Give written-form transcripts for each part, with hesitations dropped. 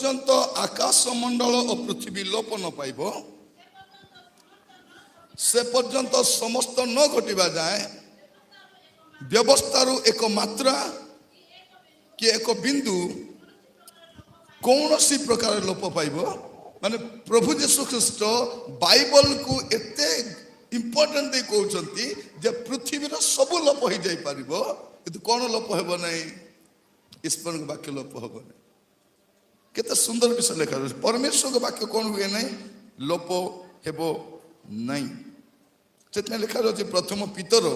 ଯେପର୍ଯ୍ୟନ୍ତ ଆକାଶ ମଣ୍ଡଳ ଓ ପୃଥିବୀ ଲୋପ ନ ପାଇବ ସେ ପର୍ଯ୍ୟନ୍ତ ସମସ୍ତ ନ ଘଟିବା ଯାଏ ବ୍ୟବସ୍ଥାରୁ ଏକ ମାତ୍ରା କି ଏକ ବିନ୍ଦୁ କୌଣସି ପ୍ରକାର ଲୋପ ପାଇବ ମାନେ ପ୍ରଭୁ ଯୀଶୁ ଖ୍ରୀଷ୍ଟ ବାଇବଲ କୁ ଏତେ ଇମ୍ପୋର୍ଟାଣ୍ଟ ଦେଇ କହୁଛନ୍ତି ଯେ ପୃଥିବୀର ସବୁ ଲୋପ ହେଇଯାଇ ପାରିବ କିନ୍ତୁ କ'ଣ ଲୋପ ହେବ ନାହିଁ ଈଶ୍ୱରଙ୍କ ବାକ୍ୟ ଲୋପ ହେବ ନାହିଁ କେତେ ସୁନ୍ଦର ବିଷୟ ଲେଖା ଅଛି ପରମେଶ୍ୱରଙ୍କ ବାକ୍ୟ କ'ଣ ହୁଏ ନାହିଁ ଲୋପ ହେବ ନାହିଁ ସେଥିପାଇଁ ଲେଖା ଅଛି ପ୍ରଥମ ପିତର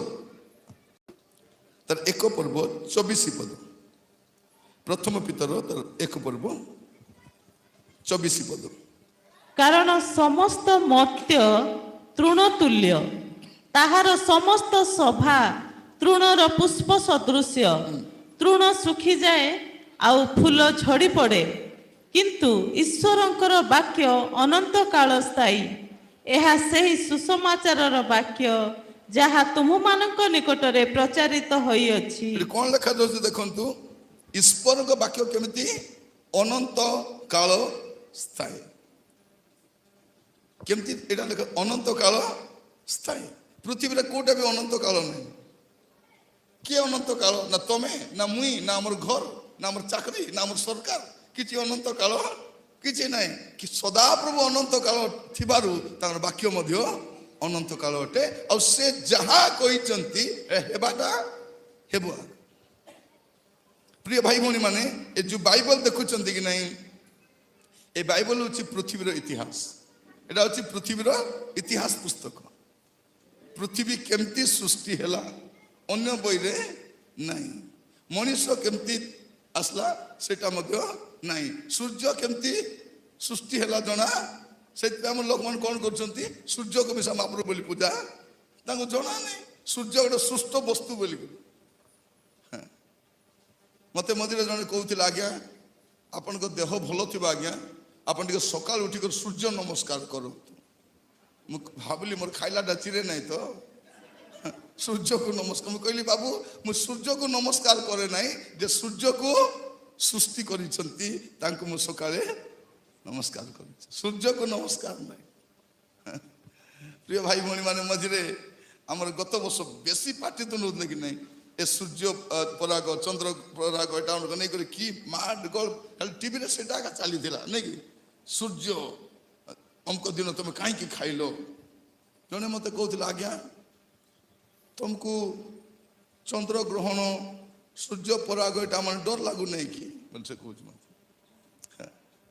ତାର 1 ପର୍ବ 24 ପଦ ପ୍ରଥମ ପିତର ତାର 1 ପର୍ବ 24 ପଦ କାରଣ ସମସ୍ତ ମର୍ତ୍ତ୍ୟ ତୃଣତୁଲ୍ୟ ତାହାର ସମସ୍ତ ସଭା ତୃଣର ପୁଷ୍ପ ସଦୃଶ୍ୟ ତୃଣ ଶୁଖିଯାଏ ଆଉ ଫୁଲ ଝଡ଼ି ପଡ଼େ କିନ୍ତୁ ଈଶ୍ୱରଙ୍କର ବାକ୍ୟ ଅନନ୍ତ କାଳ ସ୍ଥାୟୀ ଏହା ସେହି ସୁସମାଚାରର ବାକ୍ୟ ଯାହା ତୁମମାନଙ୍କ ନିକଟରେ ପ୍ରଚାରିତ ହୋଇଅଛି କ'ଣ ଲେଖାଯାଉଛି ଦେଖନ୍ତୁ ଈଶ୍ୱରଙ୍କ ବାକ୍ୟ କେମିତି ଅନନ୍ତ କାଳ ସ୍ଥାୟୀ କେମିତି ଏଇଟା ଲେଖା ଅନନ୍ତ କାଳ ସ୍ଥାୟୀ ପୃଥିବୀରେ କୋଉଟା ବି ଅନନ୍ତ କାଳ ନାହିଁ କିଏ ଅନନ୍ତ କାଳ ନା ତମେ ନା ମୁଇଁ ନା ଆମର ଘର ନା ଆମର ଚାକରି ନା ଆମର ସରକାର କିଛି ଅନନ୍ତ କାଳ କିଛି ନାହିଁ କି ସଦାପ୍ରଭୁ ଅନନ୍ତ କାଳ ଥିବାରୁ ତାଙ୍କର ବାକ୍ୟ ମଧ୍ୟ ଅନନ୍ତ କାଳ ଅଟେ ଆଉ ସେ ଯାହା କହିଛନ୍ତି ହେବାଟା ହେବ ପ୍ରିୟ ଭାଇ ଭଉଣୀ ମାନେ ଏ ଯୋଉ ବାଇବଲ ଦେଖୁଛନ୍ତି କି ନାହିଁ ଏ ବାଇବଲ ହେଉଛି ପୃଥିବୀର ଇତିହାସ এটা হচ্ছে পৃথিবীর ইতিহাস পুস্তক পৃথিবী কেমতি সৃষ্টি হেলা অন্য বইরে নাই মনুষ্য কেমতি আসলা সেটা মধ্যে নাই সূর্য কেমতি সৃষ্টি হেলা জনা সেটা আমার লোকমান কোন করছন্তি সূর্যকে মিশা মহাপ্রভু বলি পূজা তাকে জনা নাই সূর্য গোটে সুস্থ বস্তু বলি মতে মন্দিরে জনে কହୁଥିଲା আজ্ঞা ଆପଣଙ୍କ ଦେହ ଭଲ ଥିବ ଆଜ୍ଞା ଆପଣ ଟିକେ ସକାଳୁ ଉଠିକରି ସୂର୍ଯ୍ୟ ନମସ୍କାର କରନ୍ତୁ ମୁଁ ଭାବିଲି ମୋର ଖାଇଲାଟା ଚିରେ ନାହିଁ ତ ସୂର୍ଯ୍ୟକୁ ନମସ୍କାର ମୁଁ କହିଲି ବାବୁ ମୁଁ ସୂର୍ଯ୍ୟକୁ ନମସ୍କାର କରେ ନାହିଁ ଯେ ସୂର୍ଯ୍ୟକୁ ସୃଷ୍ଟି କରିଛନ୍ତି ତାଙ୍କୁ ମୁଁ ସକାଳେ ନମସ୍କାର କରୁଛି ସୂର୍ଯ୍ୟକୁ ନମସ୍କାର ନାହିଁ ପ୍ରିୟ ଭାଇ ଭଉଣୀ ମାନେ ମଝିରେ ଆମର ଗତ ବର୍ଷ ବେଶୀ ପାଟିତୁଣ୍ଡ ହଉଥିଲେ କି ନାହିଁ ଏ ସୂର୍ଯ୍ୟ ପରାଗ ଚନ୍ଦ୍ର ପରାଗ ଏଟା ନେଇକରି କି ମାଡ଼ ଗୋଳ ଖାଲି ଟିଭିରେ ସେଟା ଏକା ଚାଲିଥିଲା ନାଇଁ କି ସୂର୍ଯ୍ୟ ଅମକ ଦିନ ତମେ କାହିଁକି ଖାଇଲ ଜଣେ ମତେ କହୁଥିଲା ଆଜ୍ଞା ତମକୁ ଚନ୍ଦ୍ର ଗ୍ରହଣ ସୂର୍ଯ୍ୟ ପରାଗ ଏଟା ମାନେ ଡର ଲାଗୁନାହିଁ କି ବୋଲି ସେ କହୁଛି ମତେ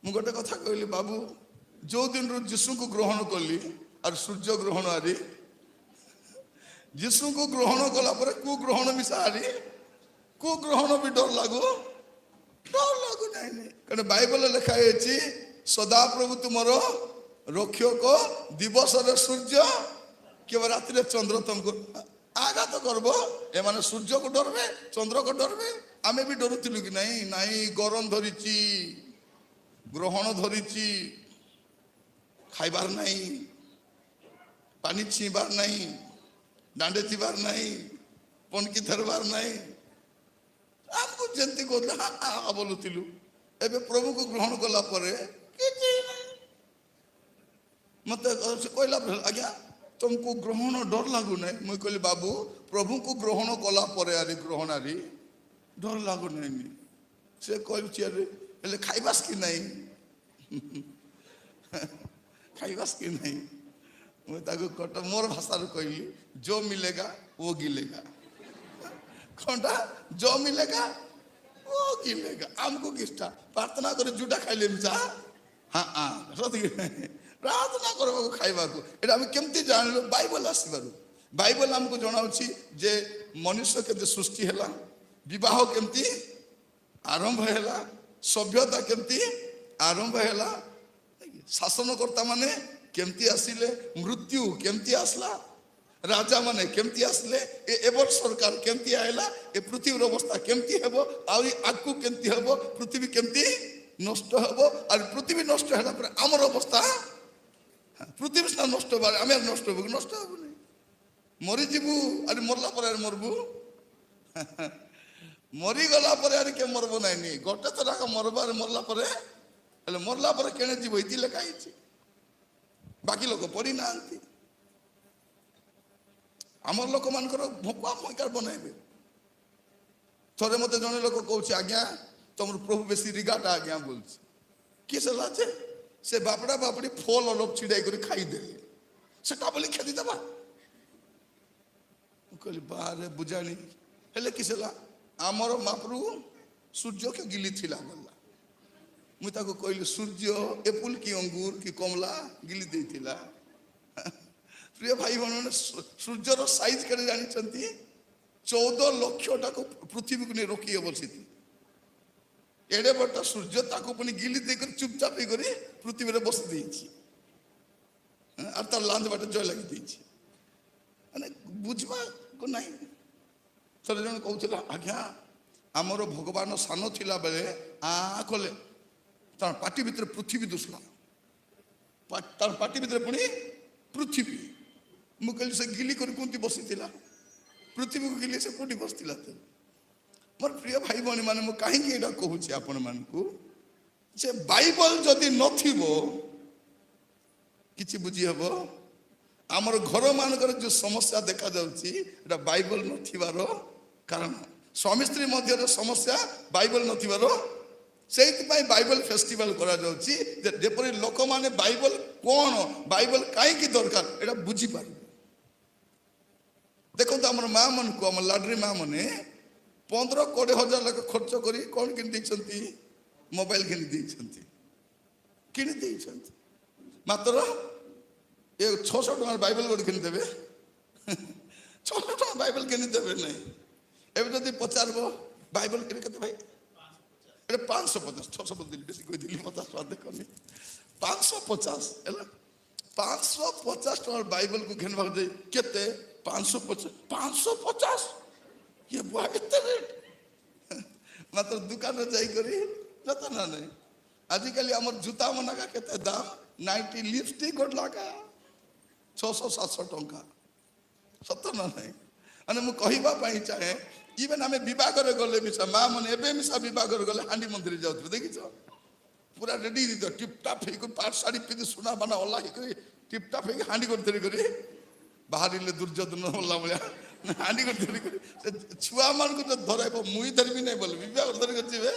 ମୁଁ ଗୋଟେ କଥା କହିଲି ବାବୁ ଯୋଉ ଦିନରୁ ଯୀଶୁଙ୍କୁ ଗ୍ରହଣ କଲି ଆଉ ସୂର୍ଯ୍ୟ ଗ୍ରହଣ ଆରି ଯୀଶୁଙ୍କୁ ଗ୍ରହଣ କଲା ପରେ କୁ ଗ୍ରହଣ ମିଶାରି କୁ ଗ୍ରହଣ ବି ଡର ଲାଗୁ ନାହିଁ କାରଣ ବାଇବଲରେ ଲେଖା ହେଇଛି ସଦାପ୍ରଭୁ ତୁମର ରକ୍ଷକ ଦିବସରେ ସୂର୍ଯ୍ୟ କେବଳ ରାତିରେ ଚନ୍ଦ୍ର ତମକୁ ଆଘାତ କରବ ଏମାନେ ସୂର୍ଯ୍ୟକୁ ଡରବେ ଚନ୍ଦ୍ରକୁ ଡରବେ ଆମେ ବି ଡରୁଥିଲୁ କି ନାହିଁ ନାହିଁ ଗରମ ଧରିଛି ଗ୍ରହଣ ଧରିଛି ଖାଇବାର ନାହିଁ ପାଣି ଛିଁବାର ନାହିଁ ଦାଣ୍ଡେ ଥିବାର ନାହିଁ ପଣକି ଧରବାର ନାହିଁ ଆମକୁ ଯେମିତି କହୁଥିଲେ ହଁ ବୋଲୁଥିଲୁ ଏବେ ପ୍ରଭୁକୁ ଗ୍ରହଣ କଲା ପରେ କିଛି ମତେ କହିଲା ଆଜ୍ଞା ତମକୁ ଗ୍ରହଣ ଡର ଲାଗୁନାହିଁ ମୁଁ କହିଲି ବାବୁ ପ୍ରଭୁଙ୍କୁ ଗ୍ରହଣ କଲା ପରେ ଆରେ ଗ୍ରହଣ ଆରି ଡର ଲାଗୁନାହିଁ ସେ କହିଛି ଆରେ ହେଲେ ଖାଇବାସ କି ନାହିଁ ଖାଇବାସ କି ନାହିଁ ମୁଁ ତାକୁ ମୋର ଭାଷାରେ କହିଲି जो मिलेगा वो गिलेगा कौनटा जो मिलेगा वो गिलेगा हमको किसटा प्रार्थना करे जुटा खाइले मिसा हाँ हाँ सत प्रार्थना करबा खाइबा को एटा हम केमती जानलो बाइबल आसीबारु बाइबल हमको जणाउछि जे मनुष्य केते सृष्टि हैला विवाह केमती आरंभ हैला सभ्यता केमती आरंभ हैला शासनकर्ता माने केमती आसिले मृत्यु केमती आसला राजा माने केमती आसले एवर सरकार केमती आयला ए पृथ्वीर अवस्था केमती हेबो आउरी आगु केमती हेबो पृथ्वी केमती नष्ट हेबो और पृथ्वी नष्ट होला पर हमर अवस्था पृथ्वी से नष्ट बारे आमे नष्ट हेबो नहीं मरी जीवु अरे मरला पर मरबु मरी गला पर अरे के मरबो नहीं गोटे थरा मरबार मरला पर ହେଲେ ମରଲା ପରେ କେଣେ ଯିବ ଇତି ଲେଖା ହେଇଛି, ବାକି ଲୋକ ପଢି ନାହାନ୍ତି। ଆମର ଲୋକମାନଙ୍କର ଭୋକା ମଇକାର ବନାଇବେ। ଥରେ ମତେ ଜଣେ ଲୋକ କହୁଛି, ଆଜ୍ଞା ତମର ପ୍ରଭୁ ବେଶୀ ରିଗାଟା ଆଜ୍ଞା ବୋଲଛି। କିଏ ସଲା ଯେ ସେ ବାପଡ଼ା ବାପଡ଼ି ଫଲ ଅଲପ ଛିଡାଇ କରି ଖାଇଦେଲେ, ସେଟା ବୋଲି କ୍ଷତି ଦେବା। ମୁଁ କହିଲି ବାହାରେ ବୁଝାଣି ହେଲେ କିସ ହେଲା, ଆମର ମାପରୁ ସୂର୍ଯ୍ୟକେ ଗିଲି ଥିଲା ଗଲା। ମୁଁ ତାକୁ କହିଲି ସୂର୍ଯ୍ୟ ଏପୁଲ କି ଅଙ୍ଗୁର କି କମଲା ଗିଲି ଦେଇଥିଲା। ପ୍ରିୟ ଭାଇ ଭଉଣୀ, ସୂର୍ଯ୍ୟର ସାଇଜ କେତେ ଜାଣିଛନ୍ତି? 14 ଲକ୍ଷଟାକୁ ପୃଥିବୀକୁ ନେଇ ରୋକି ହବ ସେଠି। ଏଡେ ବଡ ସୂର୍ଯ୍ୟ ତାକୁ ପୁଣି ଗିଲି ଦେଇକରି ଚୁପଚାପ ହେଇକରି ପୃଥିବୀରେ ବସି ଦେଇଛି, আর তার লাঞ্চ বাটে জয় লাগি ଦେଇଛି। ମାନେ ବୁଝିବାକୁ ନାହିଁ। ଥରେ ଜଣେ କହୁଥିଲା, ଆଜ୍ଞା ଆମର ଭଗବାନ ସାନ ଥିଲା ବେଳେ କଲେ ତାର ପାଟି ଭିତରେ ପୃଥିବୀ ଦୁଶିଲା, ତାର ପାଟି ଭିତରେ ପୁଣି ପୃଥିବୀ। ମୁଁ କହିଲି ସେ ଗିଲି କରି କେଉଁଠି ବସିଥିଲା? ପୃଥିବୀକୁ ଗିଲି ସେ କେଉଁଠି ବସିଥିଲା? ତ ମୋର ପ୍ରିୟ ଭାଇ ଭଉଣୀ ମାନେ, ମୁଁ କାହିଁକି ଏଇଟା କହୁଛି ଆପଣମାନଙ୍କୁ ଯେ ବାଇବଲ ଯଦି ନଥିବ କିଛି ବୁଝି ହବ? ଆମର ଘର ମାନଙ୍କର ଯୋଉ ସମସ୍ୟା ଦେଖାଯାଉଛି ଏଟା ବାଇବଲ ନଥିବାର କାରଣ। ସ୍ୱାମୀ ସ୍ତ୍ରୀ ମଧ୍ୟରେ ସମସ୍ୟା ବାଇବଲ ନଥିବାର, ସେଇଥିପାଇଁ ବାଇବଲ ଫେଷ୍ଟିଭାଲ କରାଯାଉଛି, ଯେପରି ଲୋକମାନେ ବାଇବଲ କଣ, ବାଇବଲ କାହିଁକି ଦରକାର ଏଟା ବୁଝିପାରିବେ। ଦେଖନ୍ତୁ ଆମର ମା ମାନଙ୍କୁ, ଆମ ଲାଡ୍ରି ମା ମାନେ 15-20 ହଜାର ଲେଖା ଖର୍ଚ୍ଚ କରି କଣ କିଣି ଦେଇଛନ୍ତି? ମୋବାଇଲ କିଣି ଦେଇଛନ୍ତି, କିଣି ଦେଇଛନ୍ତି। ମାତ୍ର ଏ 600 ଟଙ୍କାର ବାଇବଲ ଗୋଟେ କିଣିଦେବେ? 600 ଟଙ୍କା ବାଇବଲ କିଣିଦେବେ ନାହିଁ। ଏବେ ଯଦି ପଚାରିବ ବାଇବଲ କିଣି କେତେ ଭାଇ? এটা 550, 600 বলদিলি, বেশি কই দিলি, 50 টাকা দেখনি, 550 ହେଲା। 550 ଟଙ୍କାର ବାଇବଲକୁ ଘିନବାକୁ ଯାଇ କେତେ? 550 ଇଏ ବୁଆ କେତେ ରେଟ୍? ମାତ୍ର ଦୋକାନରେ ଯାଇକରି ଯତ ନା ନାହିଁ। ଆଜିକାଲି ଆମର ଜୁତା ମନାକା କେତେ ଦାମ? ନାଇଟି ଲିପଷ୍ଟିକ ଗୋଟେ ଲାଖା 600-700 ଟଙ୍କା। ସତ ନା ନାହିଁ? ମାନେ ମୁଁ କହିବା ପାଇଁ ଚାହେଁ, ଇଭେନ ଆମେ ବିବାହରେ ଗଲେ ମିଶା ମା ମାନେ ଏବେ ମିଶା ବିବାହରେ ଗଲେ ହାଣ୍ଡି ମନ୍ଦିର ଯାଉଥିବେ, ଦେଖିଛ? ପୁରା ରେଡି ହେଇଥିବ, ଟିପଟାପ ହେଇକି ପାଟ ଶାଢୀ ପିନ୍ଧି ସୁନା ବାନା ଓଲା ହେଇକରି ଟିପଟାପ ହେଇକି ହାଣ୍ଡି କରି ଧରି କରି ବାହାରିଲେ ଦୁର୍ଯ୍ୟୋଧନ ଓଲା ଭଳିଆ ହାଣ୍ଡି କରି ଧରି କରି ସେ ଛୁଆ ମାନଙ୍କୁ ଯଦି ଧରାଇବ, ମୁଇଁ ଧରିବି ନାହିଁ ବୋଲି ବିବାହ ଧରି କରି ଯିବେ,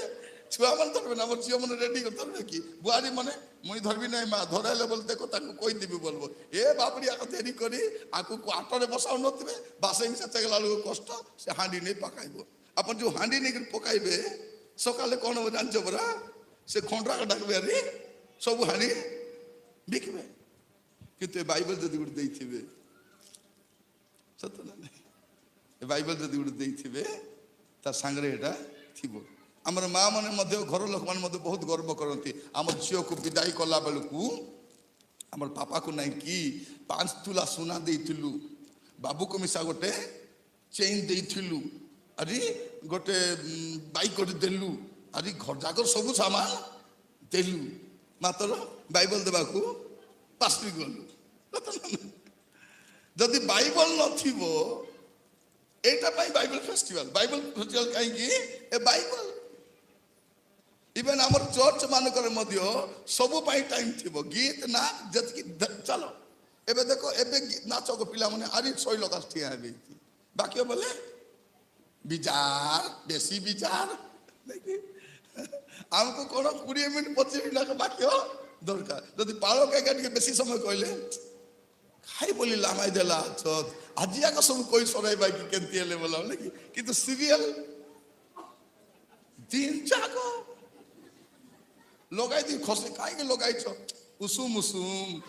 ଛୁଆ ମାନେ ଧରିବେ ନା, ଆମର ଝିଅ ମାନେ ରେଡି କରି ଧରିବେ କି? ବୁଆରୀ ମାନେ ମୁଇଁ ଧରିବି ନାହିଁ ମା, ଧରାଇଲେ ବୋଲି ଦେଖ ତାକୁ କହିଦେବି ବୋଲବ। ଏ ବାପଡ଼ି ଆଗ ଦେରି କରି ଆକୁ ଆଟରେ ବସାଉ ନଥିବେ, ବାସେଇ ମିଶା ଚେଗଲା ବେଳକୁ କଷ୍ଟ, ସେ ହାଣ୍ଡି ନେଇ ପକାଇବ। ଆପଣ ଯୋଉ ହାଣ୍ଡି ନେଇକି ପକାଇବେ, ସକାଳେ କଣ ହବ ଜାଣିଛ ପରା? ସେ ଖଣ୍ଡରାକ ଡାକବେ, ଆରେ ସବୁ ହାଣ୍ଡି ବିକିବେ। କିନ୍ତୁ ଏ ବାଇବଲ ଯଦି ଗୋଟେ ଦେଇଥିବେ, ସତ ନା ନାହିଁ? ଏ ବାଇବଲ ଯଦି ଗୋଟେ ଦେଇଥିବେ, ତା ସାଙ୍ଗରେ ଏଟା ଥିବ। ଆମର ମା ମାନେ ମଧ୍ୟ, ଘର ଲୋକମାନେ ମଧ୍ୟ ବହୁତ ଗର୍ବ କରନ୍ତି। ଆମ ଝିଅକୁ ବିଦାୟ କଲା ବେଳକୁ ଆମର ବାପାକୁ ନାହିଁ କି 5 ତୁଲା ସୁନା ଦେଇଥିଲୁ, ବାବୁକୁ ମିଶା ଗୋଟେ ଚେନ୍ ଦେଇଥିଲୁ, ଆରେ ଗୋଟେ ବାଇକ୍ ଗୋଟେ ଦେଲୁ, ଆରେ ଘର ଯାକର ସବୁ ସାମାନ ଦେଲୁ, ମାତ୍ର ବାଇବଲ ଦେବାକୁ ପାସ୍ରି ଗଲୁ। ଯଦି ବାଇବଲ ନଥିବ, এইটা ପାଇଁ ବାଇବଲ ଫେଷ୍ଟିଭାଲ। ବାଇବଲ ଫେଷ୍ଟିଭାଲ କାହିଁକି? ଏ ବାଇବଲ। ଇଭେନ ଆମର ଚର୍ଚ୍ଚ ମାନଙ୍କରେ ମଧ୍ୟ ସବୁ ପାଇଁ ଟାଇମ ଥିବ, ଗୀତ ନା ଯେତିକି ଚାଲ। ଏବେ ଦେଖ, ଏବେ ନାଚ ପିଲାମାନେ ଆରି 100 ଲୋକ ଠିଆ ହେବେ, ବାକ୍ୟ ବୋଲେ ବିଚାର, ବେଶୀ ବିଚାର। ଆମକୁ କଣ 20 ମିନିଟ 25 ମିନିଟ ବାକ୍ୟ ଦରକାର। ଯଦି ପାଳକ ଏକା ଟିକେ ବେଶୀ ସମୟ କହିଲେ ଖାଇ ବୋଲି ଲାମାଇ ଦେଲା, ଆଜି ଆଗ ସବୁ କହି ସରାଇବା କି କେମିତି ହେଲେ ବୋଲା କି? କିନ୍ତୁ ସିରିଏଲ ଦିନ ଯାକ ଲଗାଇ ଦି ଖସି, କାହିଁକି ଲଗାଇଛ? ଉଷୁମ ଉଷୁମ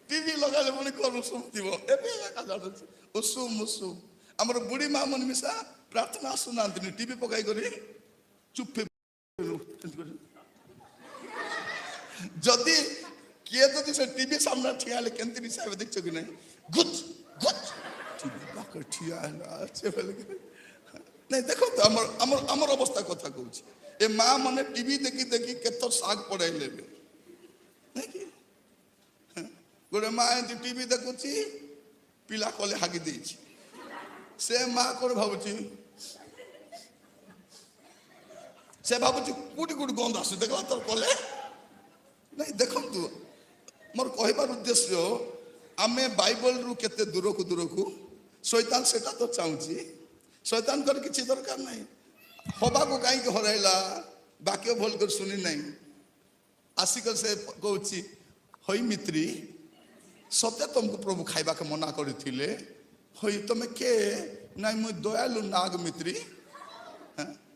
ଟିଭି ଲଗାଇଲେ ପୁଣି କଣ ଉଷୁମ ଥିବ? ଏବେ ଏକା ଜାଣୁଛି ଉଷୁମ ଉଷୁମ। ଆମର ବୁଢୀ ମା ମାନେ ମିଶା ପ୍ରାର୍ଥନା ଆସୁନାହାନ୍ତି, ଟିଭି ପକାଇ କରି ଚୁପ। ଯଦି କିଏ ଯଦି ସେ ଟିଭି ସାମ୍ନା ଠିଆ ହେଲେ କେମିତି ନିଶା ହେବେ ଦେଖିଛ କି ନାହିଁ? ଗୁଚ ଗୁଚ ଟିଭି ପାଖରେ ଠିଆ ହେଲା ନାଇଁ। ଦେଖନ୍ତୁ ଆମର ଅବସ୍ଥା କଥା କହୁଛି। ଏ ମା ମାନେ ଟିଭି ଦେଖି ଦେଖି କେତେ ଶାଗ ପଡାଇଲେ। ଗୋଟେ ମା ଏମିତି ଟିଭି ଦେଖୁଛି, ପିଲା କଲେ ହାଗି ଦେଇଛି, ସେ ମା କଣ ଭାବୁଛି? से भावुँ कौटी कौटी गंध आस देखला तो कले नहीं देखु मोर कहबार उद्देश्य आमे बाइबल रु केते दूर को शैतान सेटा तो चाहूँगी शैतान कर किसी दरकार नहीं हवा को कहीं हरैला बाक्य भल कर सुनी नहीं आसिक से कहूँ हई मित्री सत्य तुमको प्रभु खाइबा के मना करथिले हई तुम के नहीं मुझ दयालु नाग मित्री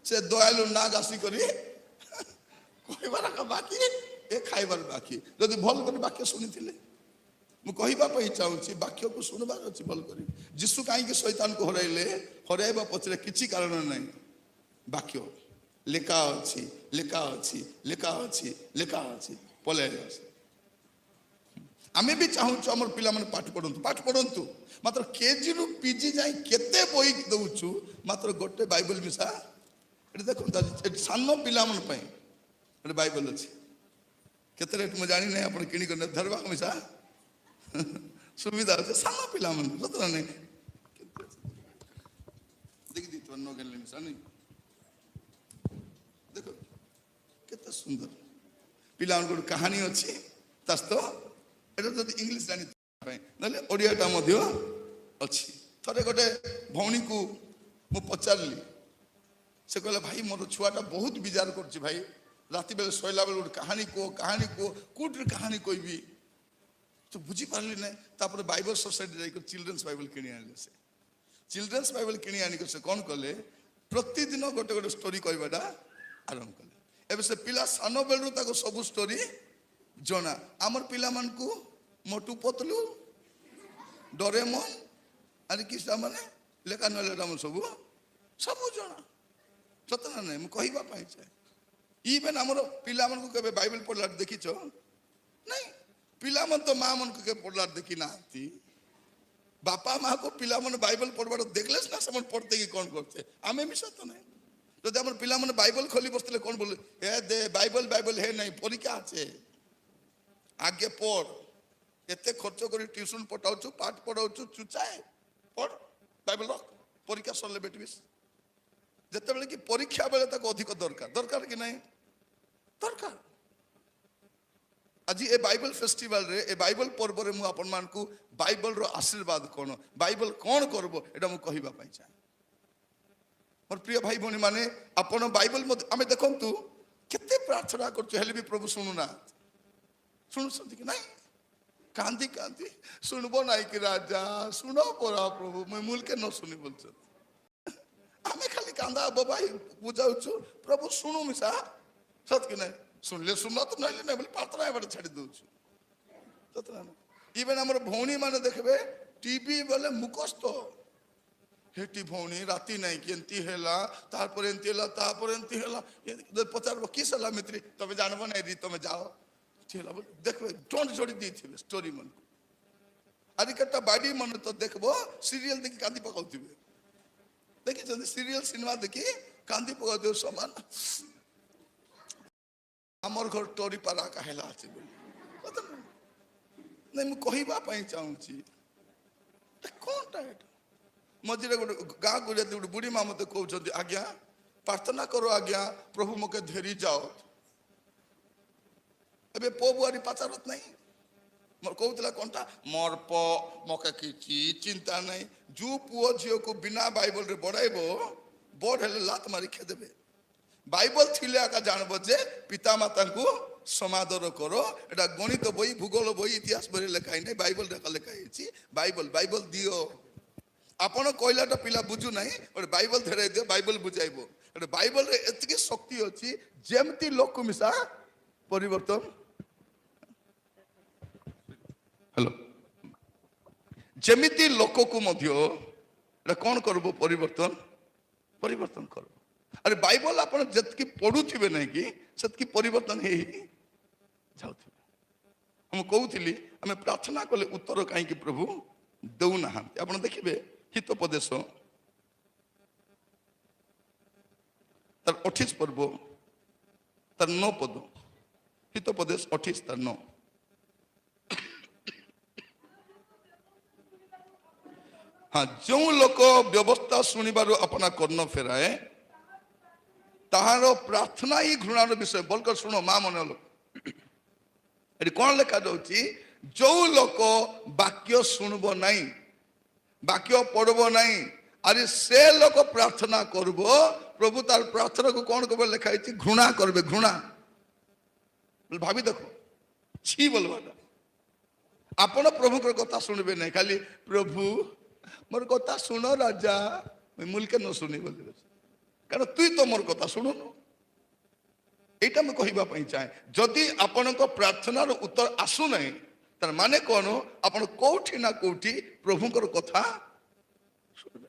से दयालु नाग आसिक कहबार बाकी ए खाइबार बाकी जदि भल कर वाक्य शुणी मु कहवाई चाहूँगी वाक्य को शुणबार अच्छी भल कर जीशु कहीं शैतान को हरैले हरैबा पचरे किसी कारण नहीं वाक्य लेखा अच्छी लेखा अच्छी लेखा अच्छी लेखा अच्छी पलै आमे भी चाहूँ आम पिला पाठ पढ़ु मात्र केजी रु पीजी जाए केते बही दौचु मात्र गोटे बाइबल मिसा ये देखो सान पिला गोटे बाइबल अच्छी केते रेट मुझे जानी नहीं आप किणिक धरवा मिसा सुविधा अच्छे सान पिला सतरा नहीं देखी दी नगेल मिसा नहीं देखो केते सुंदर पिला गोटे कहानी अच्छी तास तो ये इंग्लीश जानी ना ओडियाटा अच्छी थे गोटे भौणी को मु पचारि से कहला भाई मोर छुआटा बहुत विजार कर भाई राति बेले शोला बेले गोटे कहानी कह कौटे कहानी कहबी तो बुझी पार्ली ना तापर बाइबल सोसाइटी जाकर चिल्ड्रेन्स बाइबल किणी आने से चिल्ड्रेन्स बाइबल किणी आनिक से कौन कले प्रतिदिन गोटे गोटे स्टोरी कहवाटा आरंभ कले एवं से पिला सान बेलू सब स्टोरी जना आमर पिला मानकू मोटू पतलू डोरेमन आदि किसा माने लेखा नलेखा सब सब जना सतना नहीं मुझे कहवाई चाहे इवेन आमर पिला मन को बाइबल पढ़ला देखीच नहीं पिला मन तो माँ मन को पढ़ला देखी ना बापा माँ को पिला मन बाइबल पढ़वा देखले ना से पढ़ते कि कौन करते आमे मिसा तो नहीं जब आम पिला मन बाइबल खोली बसते कौन बोले हे दे बाइबल बाइबल हे नहीं परीक्षा आछे आगे पढ़ एते खर्च कर ट्यूशन पढ़ाऊ पाठ पढ़ाऊ चुचाए पढ़ बाइबल रख परीक्षा सरले बेटबीस जिते बड़े कि परीक्षा बेले अधिक दरकार दरकार कि नहीं दरकार आज ए बाइबल फेस्टिवल रे ए बाइबल पर्व रे मु आपन मान को बाइबल रो आशीर्वाद कौन बाइबल कौन करबो एटा मु कहबा पाई चाहे मोर प्रिय भाई भौणी माने आपन बाइबल आमे देखंतु केते प्रार्थना करछु हेले भी प्रभु सुनुना शुणुंट कि नहीं कांदी कांदी शुणब ना कि राजा शुण पड़ा प्रभु मैं मूल के न शुनि बोल आमे खाली कांदा बाबाई बुझाऊ प्रभु शुणु मिसा सत कि नहीं शुणले शुणना तो नहीं बोले प्रार्थना एबार छाड़ी दौचु सतना इवेन आम भौणी मैंने देखबे टीवी बोले मुखस्थ हेटी भौणी राति नहीं कि एमती है पचार किस मित्री तुम जानब नहीं तुम जाओ देखो डोंट जोड़ी दी थे स्टोरी मन आरिकटा बाड़ी मन तो देखबो सीरियल देखी कांदी पकाउथे देखी सीरियल सिनेमा देखी कांदी पकाउथे समान आमर घर टोरी पारा कहला আছে नहीं मु कहबा पई चाहूची कोनटा एटा मझे गोटे गाँ गुजरात गोटे बुढ़ी माँ मत कहते आज्ञा प्रार्थना करो आज्ञा प्रभु मके धेरी जाओ ए पो बुआरी पचारत नहीं कहला कौनटा मोर पो मके किसी चिंता नहीं जो पुओ झील को बिना बाइबल रे बढ़ाइब बड़ हेले लात मारी खेदेबे बाइबल थिले आका जानबो जे पिता माता को समादर करो एटा गणित बही भूगोल बही इतिहास बही लेखाई नहीं बाइबल लेखाई बाइबल बाइबल दियो आपण कहलाटा पिला बुझु नहीं गोटे बाइबल धेराई दियो बाइबल बुझाइबो गोटे बाइबल रे एतकी शक्ति अछि जेमती लोक को मिसा परिवर्तन हेलो जेमिति लोक को मध्य कौन करबो परिवर्तन परिवर्तन करबो अरे बाइबल आपण जतकी पढुथिबे नहीं कि सेतकी परिवर्तन हे जाउथिबे हम कहउथिली हमें प्रार्थना कले उत्तर काहे कि प्रभु दउ ना आपण देखिबे हितोपदेश तार 28 पर्व तार 9 पद हितोपदेश 28 तार 9 हाँ जो लोक व्यवस्था शुणिबार अपना कर्ण फेराए ତାହାର ପ୍ରାର୍ଥନା ହିଁ ଘୃଣାର ବିଷୟ। ବୋଲକର ଶୁଣ ମା ମନେ ଲୋକ, ଏଠି କ'ଣ ଲେଖାଯାଉଛି? ଯୋଉ ଲୋକ ବାକ୍ୟ ଶୁଣିବ ନାହିଁ, ବାକ୍ୟ ପଢିବ ନାହିଁ, ଆରେ ସେ ଲୋକ ପ୍ରାର୍ଥନା କରିବ, ପ୍ରଭୁ ତାର ପ୍ରାର୍ଥନାକୁ କ'ଣ କରିବ ଲେଖା ହେଇଛି? ଘୃଣା କରିବେ, ଘୃଣା। ଭାବି ଦେଖ, ଛି ବୋଲବାଟା। ଆପଣ ପ୍ରଭୁଙ୍କର କଥା ଶୁଣିବେ ନାହିଁ, ଖାଲି ପ୍ରଭୁ ମୋର କଥା ଶୁଣ ରାଜା, ମୁଲକେ ନ ଶୁଣି ବୋଲି, କାରଣ ତୁଇ ତ ମୋର କଥା ଶୁଣୁନୁ। এইটা ମୁଁ କହିବା ପାଇଁ ଚାହେଁ, ଯଦି ଆପଣଙ୍କ ପ୍ରାର୍ଥନାର ଉତ୍ତର ଆସୁନାହିଁ ତାର ମାନେ କ'ଣ? ଆପଣ କୋଉଠି ନା କୋଉଠି ପ୍ରଭୁଙ୍କର କଥା ଶୁଣିବେ,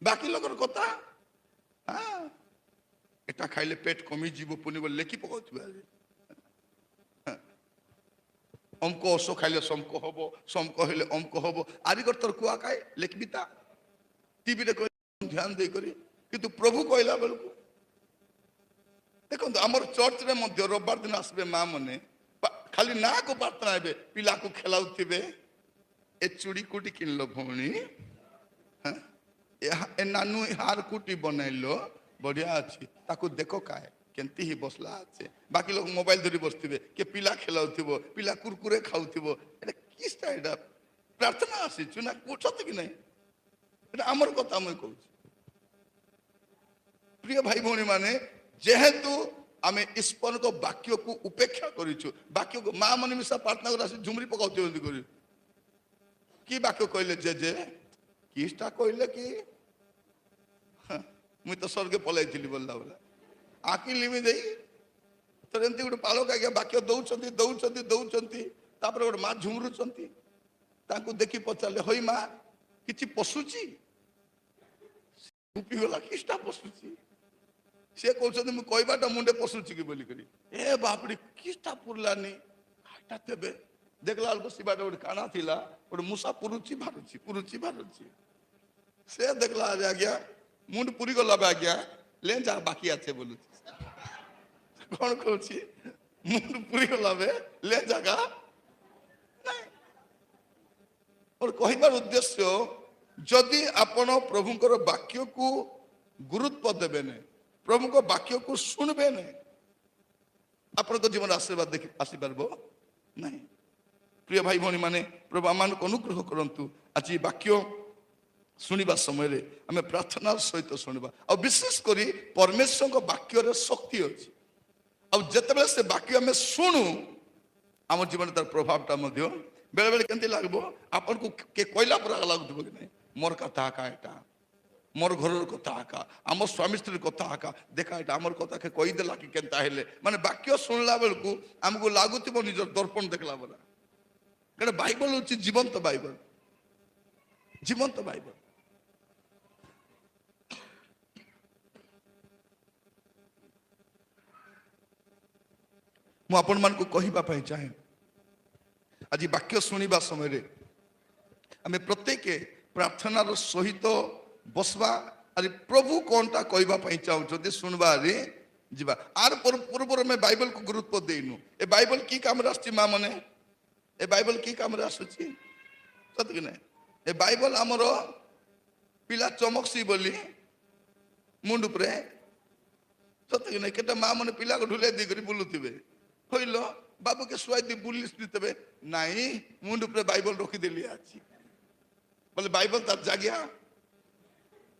ବାକି ଲୋକର କଥା এটা ଖାଇଲେ ପେଟ କମିଯିବ ପୁଣି ବୋଲି ଲେଖି ପକାଉଥିବେ। ଅମକ ଔଷ ଖାଇଲେ ସମକ ହବ, ସମକ ହେଲେ ଅମକ ହବ, ଆରିକର ତୋର କୁଆ ଖାଏ ଲେଖିବି ତା ଟିଭିରେ ଧ୍ୟାନ ଦେଇକରି। କିନ୍ତୁ ପ୍ରଭୁ କହିଲା ବେଳକୁ ଦେଖନ୍ତୁ, ଆମର ଚର୍ଚ୍ଚରେ ମଧ୍ୟ ରବିବାର ଦିନ ଆସିବେ ମା ମାନେ, ଖାଲି ନାକୁ ପ୍ରାର୍ଥନା ହେବେ, ପିଲାକୁ ଖେଳାଉଥିବେ, ଏ ଚୁଡ଼ି କୋଉଠି କିଣିଲ ଭଉଣୀ, ଏ ନାନୁ ହାର କୋଉଠି ବନେଇଲ, ବଢିଆ ଅଛି, ତାକୁ ଦେଖ କାଏ କେମିତି ହିଁ ବସଲା ଅଛି। ବାକି ଲୋକ ମୋବାଇଲ ଧରି ବସିଥିବେ, କିଏ ପିଲା ଖେଳାଉଥିବ, ପିଲା କୁରକୁରେ ଖାଉଥିବ। ଏଟା କିଟା? ଏଟା ପ୍ରାର୍ଥନା ଆସିଛୁ ନା କରୁଛନ୍ତି କି ନାହିଁ? ଏଟା ଆମର କଥା ମୁଁ କହୁଛି। ପ୍ରିୟ ଭାଇ ଭଉଣୀ ମାନେ, ଯେହେତୁ ଆମେ ଈଶ୍ୱରଙ୍କ ବାକ୍ୟକୁ ଉପେକ୍ଷା କରିଛୁ, ବାକ୍ୟକୁ ମା ମାନେ ମିଶା ପ୍ରାର୍ଥନା କରି ଆସି ଝୁମରି ପକାଉଥିବେ ଏମିତି କରି। କି ବାକ୍ୟ କହିଲେ ଜେଜେ, କିଟା କହିଲେ କି ମୁଇଁ ତ ସ୍ୱର୍ଗ ପଳାଇଥିଲି ବୋଲିଲା ବୋଲା ଆଖି ଲିମି ଦେଇ ଥରେ ଏମିତି ଗୋଟେ ପାଳକ ଆଜ୍ଞା ବାକ୍ୟ ଦଉଛନ୍ତି ଦଉଛନ୍ତି ଦଉଛନ୍ତି, ତାପରେ ଗୋଟେ ମା ଝୁମରୁଛନ୍ତି। ତାଙ୍କୁ ଦେଖି ପଚାରିଲେ, ହଇ ମା କିଛି ପଶୁଛି? ଗଲା କିଟା ପଶୁଛି? ସେ କହୁଛନ୍ତି, ମୁଁ କହିବାଟା ମୁଣ୍ଡେ ପଶୁଛି କି ବୋଲିକରି। ଏ ବାପଡି କିଟା ପୁରଲାନି ଖାଇଟା ତେବେ ଦେଖିଲା ବେଳକୁ ଶିବାଟା ଗୋଟେ କାଣା ଥିଲା, ଗୋଟେ ମୂଷା ପୁରୁଛି ବାହାରୁଛି, ପୁରୁଛି ବାହାରୁଛି। ସେ ଦେଖିଲା ଆଜ୍ଞା ମୁଣ୍ଡ ପୁରୀ ଗଲା ଆଜ୍ଞା, ଲେ ଯା ବାକି আছে ବୋଲୁଛି। କ'ଣ କହୁଛି? ମୁଣ୍ଡ ପୁରୀ ଗଲା ଲେ ଜାଗା ନାଇଁ। ମୋର କହିବାର ଉଦ୍ଦେଶ୍ୟ, ଯଦି ଆପଣ ପ୍ରଭୁଙ୍କର ବାକ୍ୟକୁ ଗୁରୁତ୍ୱ ଦେବେ ନାହିଁ, ପ୍ରଭୁଙ୍କ ବାକ୍ୟକୁ ଶୁଣିବେ ନାହିଁ, ଆପଣଙ୍କ ଜୀବନ ଆଶୀର୍ବାଦ ଆସିପାରିବ ନାହିଁ। ପ୍ରିୟ ଭାଇ ଭଉଣୀ ମାନେ, ପ୍ରଭୁ ଆମମାନଙ୍କୁ ଅନୁଗ୍ରହ କରନ୍ତୁ। ଆଜି ବାକ୍ୟ ଶୁଣିବା ସମୟରେ ଆମେ ପ୍ରାର୍ଥନାର ସହିତ ଶୁଣିବା, ଆଉ ବିଶେଷ କରି ପରମେଶ୍ୱରଙ୍କ ବାକ୍ୟରେ ଶକ୍ତି ଅଛି। ଆଉ ଯେତେବେଳେ ସେ ବାକ୍ୟ ଆମେ ଶୁଣୁ, ଆମ ଜୀବନରେ ତାର ପ୍ରଭାବଟା ମଧ୍ୟ ବେଳେ ବେଳେ କେମିତି ଲାଗିବ, ଆପଣଙ୍କୁ କିଏ କହିଲା ପରା ଲାଗୁଥିବ କି ନାହିଁ, ମୋର କଥା ଆକା ଏଟା, ମୋର ଘରର କଥା ଆକା, ଆମ ସ୍ୱାମୀ ସ୍ତ୍ରୀର କଥା ଆକା, ଦେଖା ଏଟା ଆମର କଥା କେ କହିଦେଲା କି କେନ୍ତା ହେଲେ। ମାନେ ବାକ୍ୟ ଶୁଣିଲା ବେଳକୁ ଆମକୁ ଲାଗୁଥିବ ନିଜର ଦର୍ପଣ ଦେଖିଲା ପରା। କାରଣ ବାଇବଲ ହଉଛି ଜୀବନ୍ତ ବାଇବଲ, ଜୀବନ୍ତ ବାଇବଲ। ମୁଁ ଆପଣମାନଙ୍କୁ କହିବା ପାଇଁ ଚାହେଁ, ଆଜି ବାକ୍ୟ ଶୁଣିବା ସମୟରେ ଆମେ ପ୍ରତ୍ୟେକ ପ୍ରାର୍ଥନାର ସହିତ ବସବା। ଆରେ ପ୍ରଭୁ କ'ଣଟା କହିବା ପାଇଁ ଚାହୁଁଛନ୍ତି ଶୁଣିବାରେ ଯିବା। ଆର ପୂର୍ବରୁ ଆମେ ବାଇବଲକୁ ଗୁରୁତ୍ୱ ଦେଇନୁ। ଏ ବାଇବଲ କି କାମରେ ଆସୁଛି ମା ମାନେ? ଏ ବାଇବଲ କି କାମରେ ଆସୁଛି ସତ କି ନାହିଁ? ଏ ବାଇବଲ ଆମର ପିଲା ଚମକସି ବୋଲି ମୁଣ୍ଡ ଉପରେ, ସତ କି ନାହିଁ? କେତେ ମା ମାନେ ପିଲାକୁ ଢୁଲେଇ ଦେଇକରି ବୁଲୁଥିବେ, হইল বাবুকে শুয়াই দিয়ে বুলিস দিতে নাই, মুন্ড উপরে বাইবেল রখিদেলি আছে বলে বাইবেল তার জাগিয়া,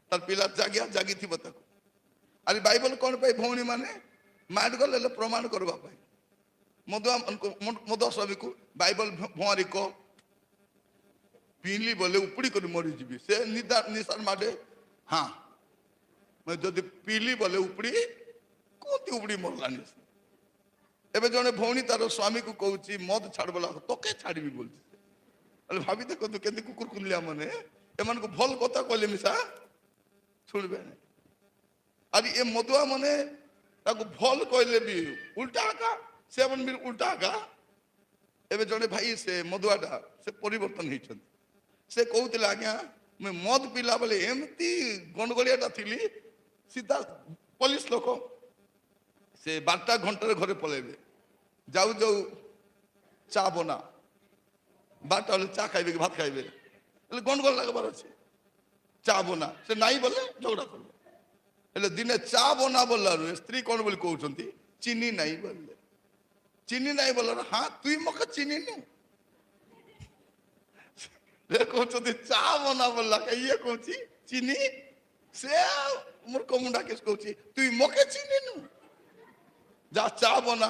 তার পিলার জাগিয়া জাগিথিব তাকে। আর বাইবেল কোন পাই ভৌণী মানে মাঠ গলে প্রমাণ করবা পাই। মধুয়া স্বামীকে বাইবেল ভুয়ারি ক পিনলি বলে উপড়ি করে মরিଯିବି, সে নিশার মাঠে হ্যাঁ যদি পিলি বলে উপড়ি কোটি উপড়ি মরলানি। ଏବେ ଜଣେ ଭଉଣୀ ତାର ସ୍ୱାମୀକୁ କହୁଛି ମଦ ଛାଡ ବୋଲା, ତୋକେ ଛାଡିବି ବୋଲୁଛି। ଭାବି ଦେଖନ୍ତୁ କେମିତି କୁକୁର କୁଲିଆ ମାନେ ଏମାନଙ୍କୁ ଭଲ କଥା କହିଲେ ମିଶା ଶୁଣିବେ। ଆଜି ଏ ମଦୁଆ ମାନେ ତାକୁ ଭଲ କହିଲେ ବି ଉଲ୍ଟା ଆକା, ସେ ବି ଉଲ୍ଟା ଆକା। ଏବେ ଜଣେ ଭାଇ ସେ ମଦୁଆଟା ସେ ପରିବର୍ତ୍ତନ ହେଇଛନ୍ତି। ସେ କହୁଥିଲେ, ଆଜ୍ଞା ମୁଁ ମଦ ପିଲା ବେଳେ ଏମିତି ଗଣ୍ଡଗୋଳିଆଟା ଥିଲି, ସିଧା ପୋଲିସ ଲୋକ ସେ 12ଟା ଘଣ୍ଟାରେ ଘରେ ପଳେଇବେ। ଯାଉ ଯାଉ ଚା ବନା, 12ଟା ବେଳେ ଚା ଖାଇବେ କି ଭାତ ଖାଇବେ, ହେଲେ ଗଣ୍ଡଗୋଳ ଲାଗିବାର ଅଛି। ଚା ବନା, ସେ ନାଇଁ ବୋଲେ ଝଗଡ଼ା କରିବେ। ହେଲେ ଦିନେ ଚା ବନା ବୋଲାରୁ ସ୍ତ୍ରୀ କ'ଣ ବୋଲି କହୁଛନ୍ତି, ଚିନି ନାହିଁ ବୋଲେ। ଚିନି ନାହିଁ ବୋଲାରୁ ହଁ ତୁଇ ମକେ ଚିହ୍ନିନୁ। କହୁଛନ୍ତି ଚା ବନା ବୋଲା, ଇଏ କହୁଛି ଚିନି। ସେ ମୂର୍ଖ ମୁଣ୍ଡା କେସ୍ କହୁଛି ତୁଇ ମକେ ଚିହ୍ନିନୁ। ଯା ଚା ବନା,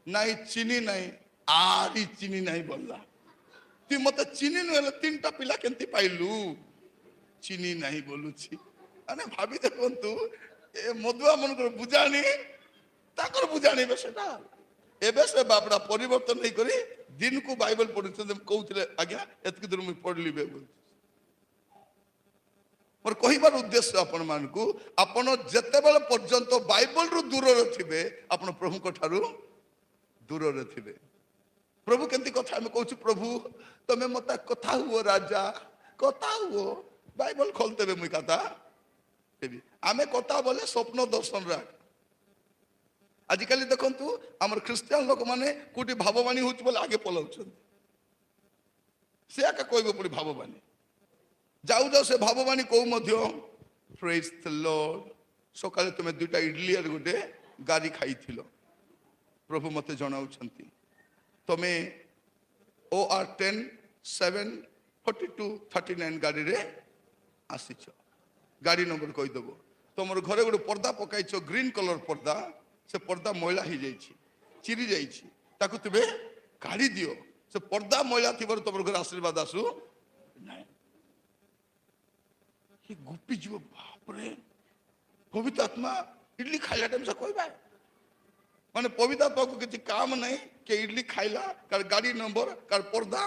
ନାଇଁ ଚିନି ନାହିଁ, ଆରି ଚିନି ନାହିଁ ବୋଲା। তুই মতে চিনি নহেলে 3টা পিলা কেমতি পাইলু? চিনি নাই বলুছি। মানে ভাবি দেখন্তু এ মধুয়া মনকর বুঝানি তাকর বুঝানিবে সেটা। এবে সে বাপড়া পরিবর্তন নেই করি দিনকু বাইবেল পড়িছে কৌଥିଲେ আজ্ঞা এতকি দূর মুই পড়লিবে বলছি। মোর কহিবার উদ্দেশ্য আপন মানকু আপন যেতেবেলে পর্যন্ত বাইবেল রু দূରରେ থিবে আপন প্রভুଙ୍କ ଠାରୁ দূରରେ থিবে। প্রভু কেমতি কথা আমি কହୁଛୁ, প্রভু তুমি মতো কথা হুও রাজা, কথা হুও। বাইবেল খোলতে মুই কথা দেবি। আমি কথা বলে স্বপ্ন দর্শন রাখ। আজকালি দেখন্তু আমার খ্রিস্টান লোক মানে কোটি ভাববাণী হচ্ছে বলে আগে পলাউছেন। সে একা কইব পুরি ভাববাণী। যাও যাও সে ভাববাণী কৌ মধ্য প্রেজ দ্য লর্ড। সকালে তুমি 2টা ইডলি আর গোটে গাড়ি খাইছিল। প্রভু মতে জনাউଛନ୍ତି তুমি OR 10 7 42 39 গাড়িরে আসিছ। গাড়ি নম্বর কইদেব। তোমার ঘরে গোটে পর্দা পকাইছ, গ্রিন কলর পর্দা। সে পর্দা ময়লা হয়ে যাইছি, চিরি যাইছি, তাকে তুমি কাঢ়ি দিও। সে পর্দা ময়লা থিবার তোমার ঘরে আশীর্বাদ আসু নাই। গুপি যাব বাপরে। পবিত্র আত্মা ইডলি খাইলা টাইম সে কইবা মানে পবিত্র আত্মাকে কিছু কাম নাই কে ইডলি খাইলা কার গাড়ি নম্বর কার পর্দা।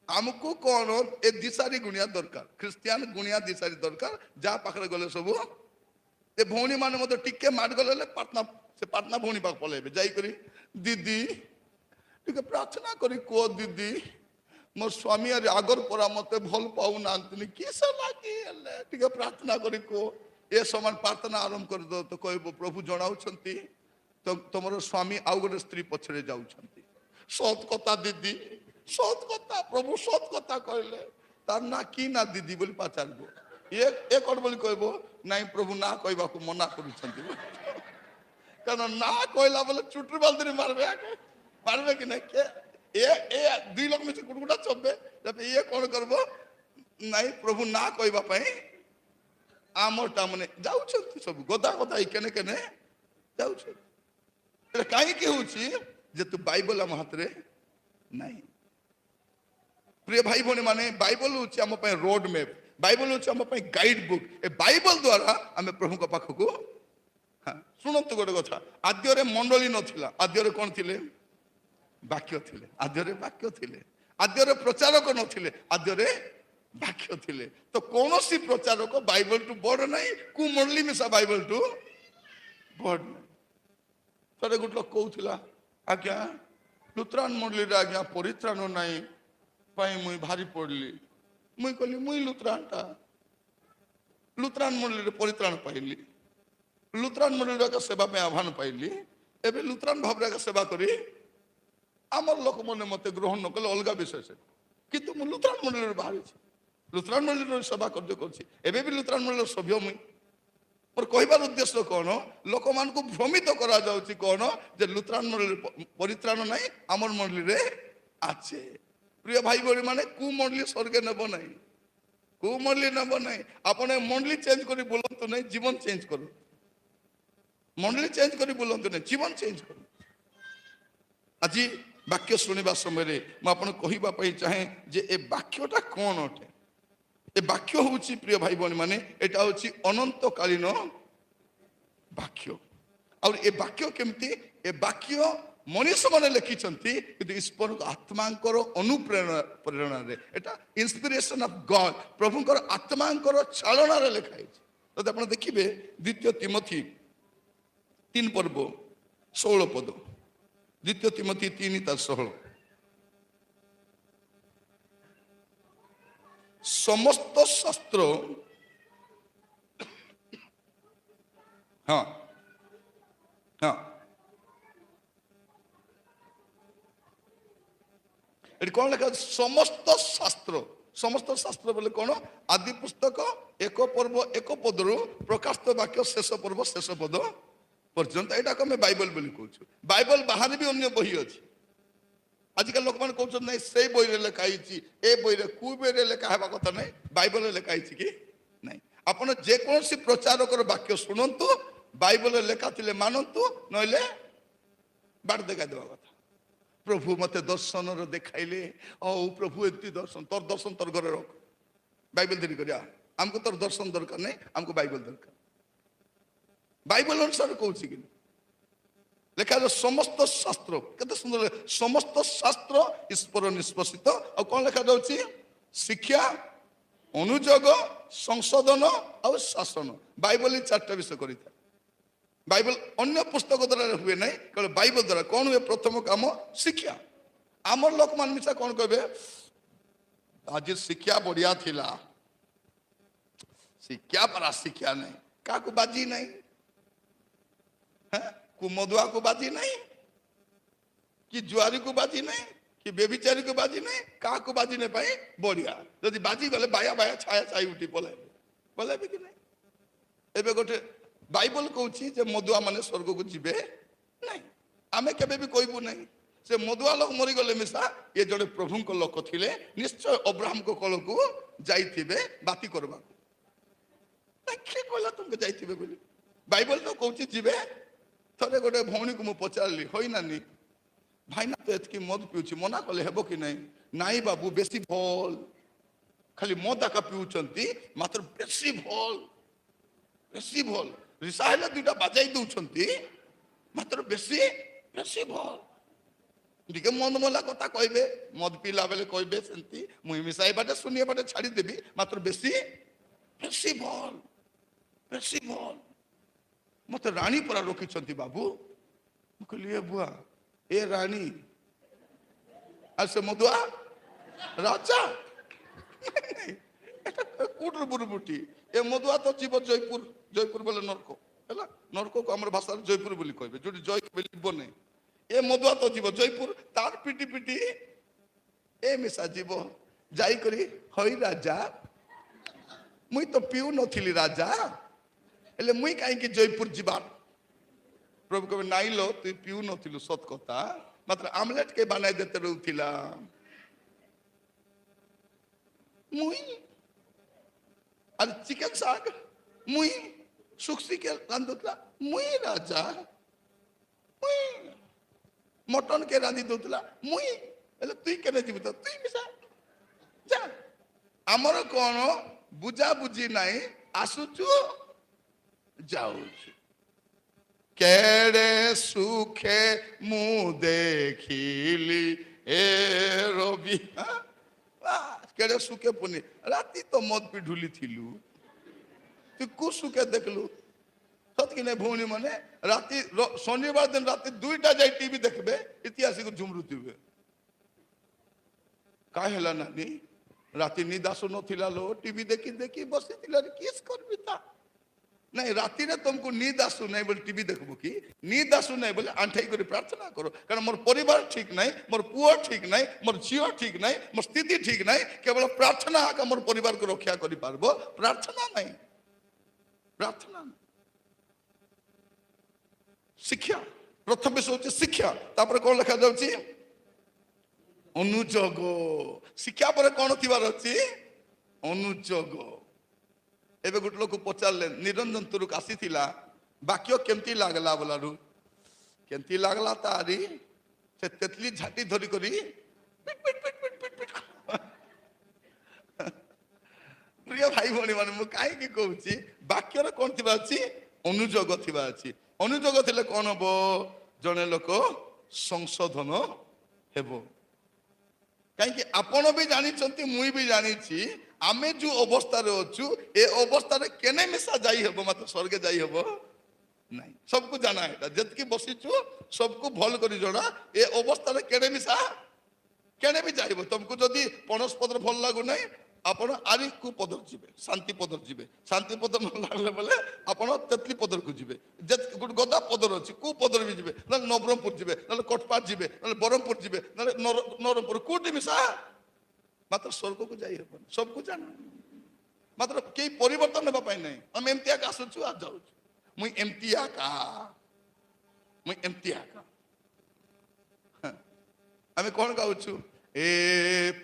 আমকু কোন এ দিশারি গুণিয়া দরকার, খ্রিস্টিয়ান গুণিয়া দিশারি দরকার। যা পাখরে গলে সবু এ ভৌণী মানে মতো টিকে মাঠ গলে পাটনা সে পাটনা ভৌণী পাখ পলাইবে। যাই করি দিদি টিকে প্রার্থনা করি কো দিদি ମୋ ସ୍ୱାମୀ ଆରି ଆଗର ପରା ମତେ ଭଲ ପାଉନାହାନ୍ତି କିସ ଲାଗି ହେଲେ ଟିକେ ପ୍ରାର୍ଥନା କରି କୁହ। ଏ ସମାନ ପ୍ରାର୍ଥନା ଆରମ୍ଭ କରିଦେବ ତ କହିବ ପ୍ରଭୁ ଜଣାଉଛନ୍ତି ତମର ସ୍ୱାମୀ ଆଉ ଗୋଟେ ସ୍ତ୍ରୀ ପଛରେ ଯାଉଛନ୍ତି। ସତ କଥା ଦିଦି, ସତ କଥା ପ୍ରଭୁ ସତ କଥା କହିଲେ। ତାର ନା କି ନା ଦିଦି ବୋଲି ପଚାରିବ। ଏ କଣ ବୋଲି କହିବ, ନାଇଁ ପ୍ରଭୁ ନା କହିବାକୁ ମନା କରୁଛନ୍ତି। କାରଣ ନା କହିଲା ବୋଲେ ଚୁଟି ବାଲ୍ଦିରେ ମାରବେ, ଆগে ମାରବେ କି ନାଇଁ ଏ 2 ଲୋକ ମିଶି ଗୁଟଗୁଟା ଚବେ। ଇଏ କଣ କରିବ, ନାଇଁ ପ୍ରଭୁ ନା କହିବା ପାଇଁ ଆମରଟା ମାନେ ଯାଉଛନ୍ତି ସବୁ ଗଦା ଗଦା କେନେ କେନେ ଯାଉଛନ୍ତି। କାହିଁକି ହଉଛି ଯେ ତୁ ବାଇବଲ ଆମ ହାତରେ ନାହିଁ। ପ୍ରିୟ ଭାଇ ଭଉଣୀ ମାନେ ବାଇବଲ ହଉଛି ଆମ ପାଇଁ ରୋଡ ମ୍ୟାପ୍, ବାଇବଲ ହଉଛି ଆମ ପାଇଁ ଗାଇଡ ବୁକ୍। ଏ ବାଇବଲ ଦ୍ୱାରା ଆମେ ପ୍ରଭୁଙ୍କ ପାଖକୁ ଶୁଣନ୍ତୁ ଗୋଟେ କଥା। ଆଦ୍ୟରେ ମଣ୍ଡଳୀ ନଥିଲା, ଆଦ୍ୟରେ କଣ ଥିଲେ? ବାକ୍ୟ ଥିଲେ। ଆଦ୍ୟରେ ବାକ୍ୟ ଥିଲେ। ଆଦ୍ୟରେ ପ୍ରଚାରକ ନଥିଲେ, ଆଦ୍ୟରେ ବାକ୍ୟ ଥିଲେ। ତ କୌଣସି ପ୍ରଚାରକ ବାଇବଲଠୁ ବଡ ନାହିଁ, କୁ ମଣ୍ଡଳୀ ମିଶା ବାଇବଲଠୁ ବଡ ନାହିଁ। ଥରେ ଗୋଟେ ଲୋକ କହୁଥିଲା, ଆଜ୍ଞା ଲୁଥରାନ ମଣ୍ଡଳୀରେ ଆଜ୍ଞା ପରିତ୍ରାଣ ନାହିଁ ପାଇଁ ମୁଇଁ ଭାରି ପଡିଲି। ମୁଇଁ କହିଲି ମୁଇଁ ଲୁଥରାନଟା, ଲୁଥରାନ ମଣ୍ଡଳୀରେ ପରିତ୍ରାଣ ପାଇଲି, ଲୁଥରାନ ମଣ୍ଡଳୀର ସେବା ପାଇଁ ଆହ୍ୱାନ ପାଇଲି। ଏବେ ଲୁଥରାନ ଭାବରେ ସେବା କରି আমার লোক মনে মতে গ্রহণ নকলে অলগা বিষয় সে, কিন্তু মু লুথরান মন্ডলীর বাহারিছি, লুথরান মন্ডলীর সেবা কার্য করছি। এবে বি লুথরান মন্ডলীর সভ্য মুই। মোর কহিবার উদ্দেশ্য কোন, লোক মানুষ ভ্রমিত করা যাଉଛି কোন যে লুথরান মন্ডলীর পরিত্রাণ নাই, আমার মন্ডলীরে আছে। প্রিয় ভাই ভৌণী মানে কু মন্ডলী স্বর্গে নেব নাই, কু মন্ডলী নেব নাই। আপনি মন্ডলী চেঞ্জ করে বলন্তু নাই, জীবন চেঞ্জ করুন। মন্ডলী চেঞ্জ করে বলন্তু নাই, জীবন চেঞ্জ করুন। আজি বাক্য শুনিবা সমୟରେ ମୁଁ ଆପଣଙ୍କୁ କହିବା ପାଇଁ ଚାହେଁ ଯେ ଏ ବାକ୍ୟଟା କ'ଣ ଅଟେ। ଏ ବାକ୍ୟ ହେଉଛି ପ୍ରିୟ ଭାଇ ଭଉଣୀ ମାନେ ଏଟା ହେଉଛି ଅନନ୍ତକାଳୀନ ବାକ୍ୟ। ଆଉ ଏ ବାକ୍ୟ କେମିତି, ଏ ବାକ୍ୟ ମଣିଷମାନେ ଲେଖିଛନ୍ତି କିନ୍ତୁ ଈଶ୍ୱରଙ୍କ ଆତ୍ମାଙ୍କର ଅନୁପ୍ରେରଣାରେ, ଏଟା ଇନ୍ସପିରେସନ ଅଫ ଗଡ୍, ପ୍ରଭୁଙ୍କର ଆତ୍ମାଙ୍କର ଚାଳନାରେ ଲେଖା ହେଇଛି। ଯଦି ଆପଣ ଦେଖିବେ 2 ତିମୋଥୀ 3 ପର୍ବ 16 ପଦ, 2 ତିମୋଥୀ 3:16 ସମସ୍ତ ଶାସ୍ତ୍ର ଏଠି କଣ ଲେଖା? ସମସ୍ତ ଶାସ୍ତ୍ର, समस्त शास्त्र बोले कौन आदि पुस्तक एक पर्व एक पदरु प्रकाशित वाक्य शेष पर्व शेष पद पर्यंत यहाँ आम बाइबल बोली कहूँ बाइबल बाहर भी अन्य बही अच्छी आजिकल लोक मैंने कहते ना से बही लिखाई ए बही कौ बही लिखा हवा कथा ना बाइबल लिखाई कि ना आपड़ जेकोसी प्रचारकर वाक्य शुणु बाइबल लिखा थे मानतु नइले बाट देखा देवा कथा प्रभु मत दर्शन देखाइले ओ प्रभु एति दर्शन तोर घर रख बाइबल धरी कर आमको तोर दर्शन दरकार नहीं आमको बाइबल दरकार बाइबल अनुसार कहूँ कि लेखा समस्त शास्त्र केते सुंदर समस्त शास्त्र ईश्वर निष्पसित और कौन लिखा जाऊँगी शिक्षा अनुजोग संशोधन और शासन बाइबल ही 4टा विषय कर बाइबल अन्य पुस्तक द्वारा हुए ना केवल बाइबल द्वारा कौन हुए प्रथम काम शिक्षा आमर लोक मान मिसा कौन कहे आज शिक्षा बढ़िया थिला शिक्षा परा शिक्षा नहीं क्या बाजी नहीं कुमदुआ को बाजी नहीं कि जुआरी को बाजी नहीं कि बेबिचारी को बाजी नहीं क्या को बाजी नहीं पाई बढ़िया जदि बाजी गले बाया बाया छाया छाई उठी पलाइबे पलाइबे कि नहीं एबे गोटे बाइबल कहूँ जे मदुआ माने स्वर्ग को जीवे नहीं आमे केबे भी कहबू नहीं से मदुआ लोक मरीगले मिसा ये जड़े प्रभु लोक थिले निश्चय अब्राहम को कल को जाइथिबे बाती करबा किए कहला तुमके जाइथिबे बोली बाइबल तो कहूँ जीवे थरे गोटे भौणी को मु पचारली होई नानी भाईना तो एतकी मद पिउछि मना कले हेबो कि नहीं नाई बाबू बेसी भल खाली मद आका पिउछंती मात्र बेसी भल रिसाइला दुटा बाजाई दउछंती मात्र बेसी बेसी भल टिके मन मला कथा कहबे मद पिला बेले कहबे सेंती मुई मिसाई बाटे सुनिए बाटे छाड़ी देबी मात्र बेसी बेसी भल मत रानी परा रखी बाबू कहली बुआ ए रानी आ से मधुआ राजा कूटर बुरबुटी ए मधुआ तो जीव जयपुर बोले नरक है नरक को आम भाषा जयपुर बोली कहबे जो जय लिखब नहीं ए मधुआ तो जीव जयपुर तार पिटी पिटी ए मिसा जीव जाई करी हई राजा मुई तो पिउ नथिली राजा हेले मुई कहीं जयपुर जीवार प्रभु कहे नाई लो तु पिउ नथिलु सत कथा मात्र आमलेट के बनाई देते रहूथिला मुई अरे चिकन साग मुई सुक्सी के रांधुतला मुई राजा मुई मटन के रांधि दउतला मुई हेले तुई केने जीव तो तुई मिसा जा हमर कोन बुझा बुझी नाही आसुचु जाऊछु केड़े सुखे मु देखिली ए रवि केड़े सुखे पुनी राती तो मद पी ढुली थिलु तू कु सुखे देखलु सत कि नहीं भौणी माने राती शनिवार दिन राती 2टा जाई टीवी देखबे इतिहास को झुमरुथिबे का हैला नानी राती निदासु नथिला लो टीवी देखी देखी बसी थिला किस करबी ता नहीं राति ने तुमको नींद आसु नहीं बोले टीवी देखबो कि नींद आसु नहीं बोले आंठाई कर प्रार्थना करो कारण मोर परिवार ठीक नहीं मोर पुआ ठीक नहीं मोर झील ठीक नहीं मोर स्थिति ठीक नहीं केवल प्रार्थना आका मोर परिवार को रक्षा करि पारबो प्रार्थना नहीं शिक्षा प्रथम विषय होची शिक्षा तापर कोन लिखा जाउची अनुजोग शिक्षा पर कोन थिबार अछि अनुजोग एबे गोटे लोक पचारे निरंजन तुरुक आसी वाक्य केमती लागला बोलारू केमती लागला तारी से तेतली झाटी धरी करी पिट पिट पिट पिट पिट पिट प्रिय भाई भणी माने मु काहे की कहूची वाक्य रे कोन थिबा अछि अनुजोग थिबा अछि अनुजोग थिले कोन हबो जने लोक संशोधन हेबो काहे कि आपण भी जानि छंती मुई भी जानि छी आमे जो अवस्था रे अछु ए अवस्था रे केने मिसा जाई हेबो मात्र स्वर्ग जाई हेबो नहीं सबको जाना है जतकी बसीचु सबको भल करी जणा ए अवस्था रे केने मिसा केने भी जाइबो तुमको जदी पणस पत्र भल लागु नहीं आपण आरी को पदर जिबे शांति पदर न लागले बोले आपण तेतली पदर को जिबे जत गुड गदा पदर अछि को पदर भी जिबे न नवरंगपुर जिबे न कटपाट जिबे न बरमपुर जिबे न नवरंगपुर कोटी मिसा ମାତ୍ର ସ୍ୱର୍ଗକୁ ଯାଇ ହେବନି। ସବୁକୁ ଜାଣ, ମାତ୍ର କେହି ପରିବର୍ତ୍ତନ ହେବା ପାଇଁ ନାହିଁ। ଆମେ ଏମିତି ଆକା ଆସୁଛୁ ଆଉ ଯାଉଛୁ। ମୁଇଁ ଏମିତି ଆକା ଆମେ କଣ ଗାଉଛୁ? ଏ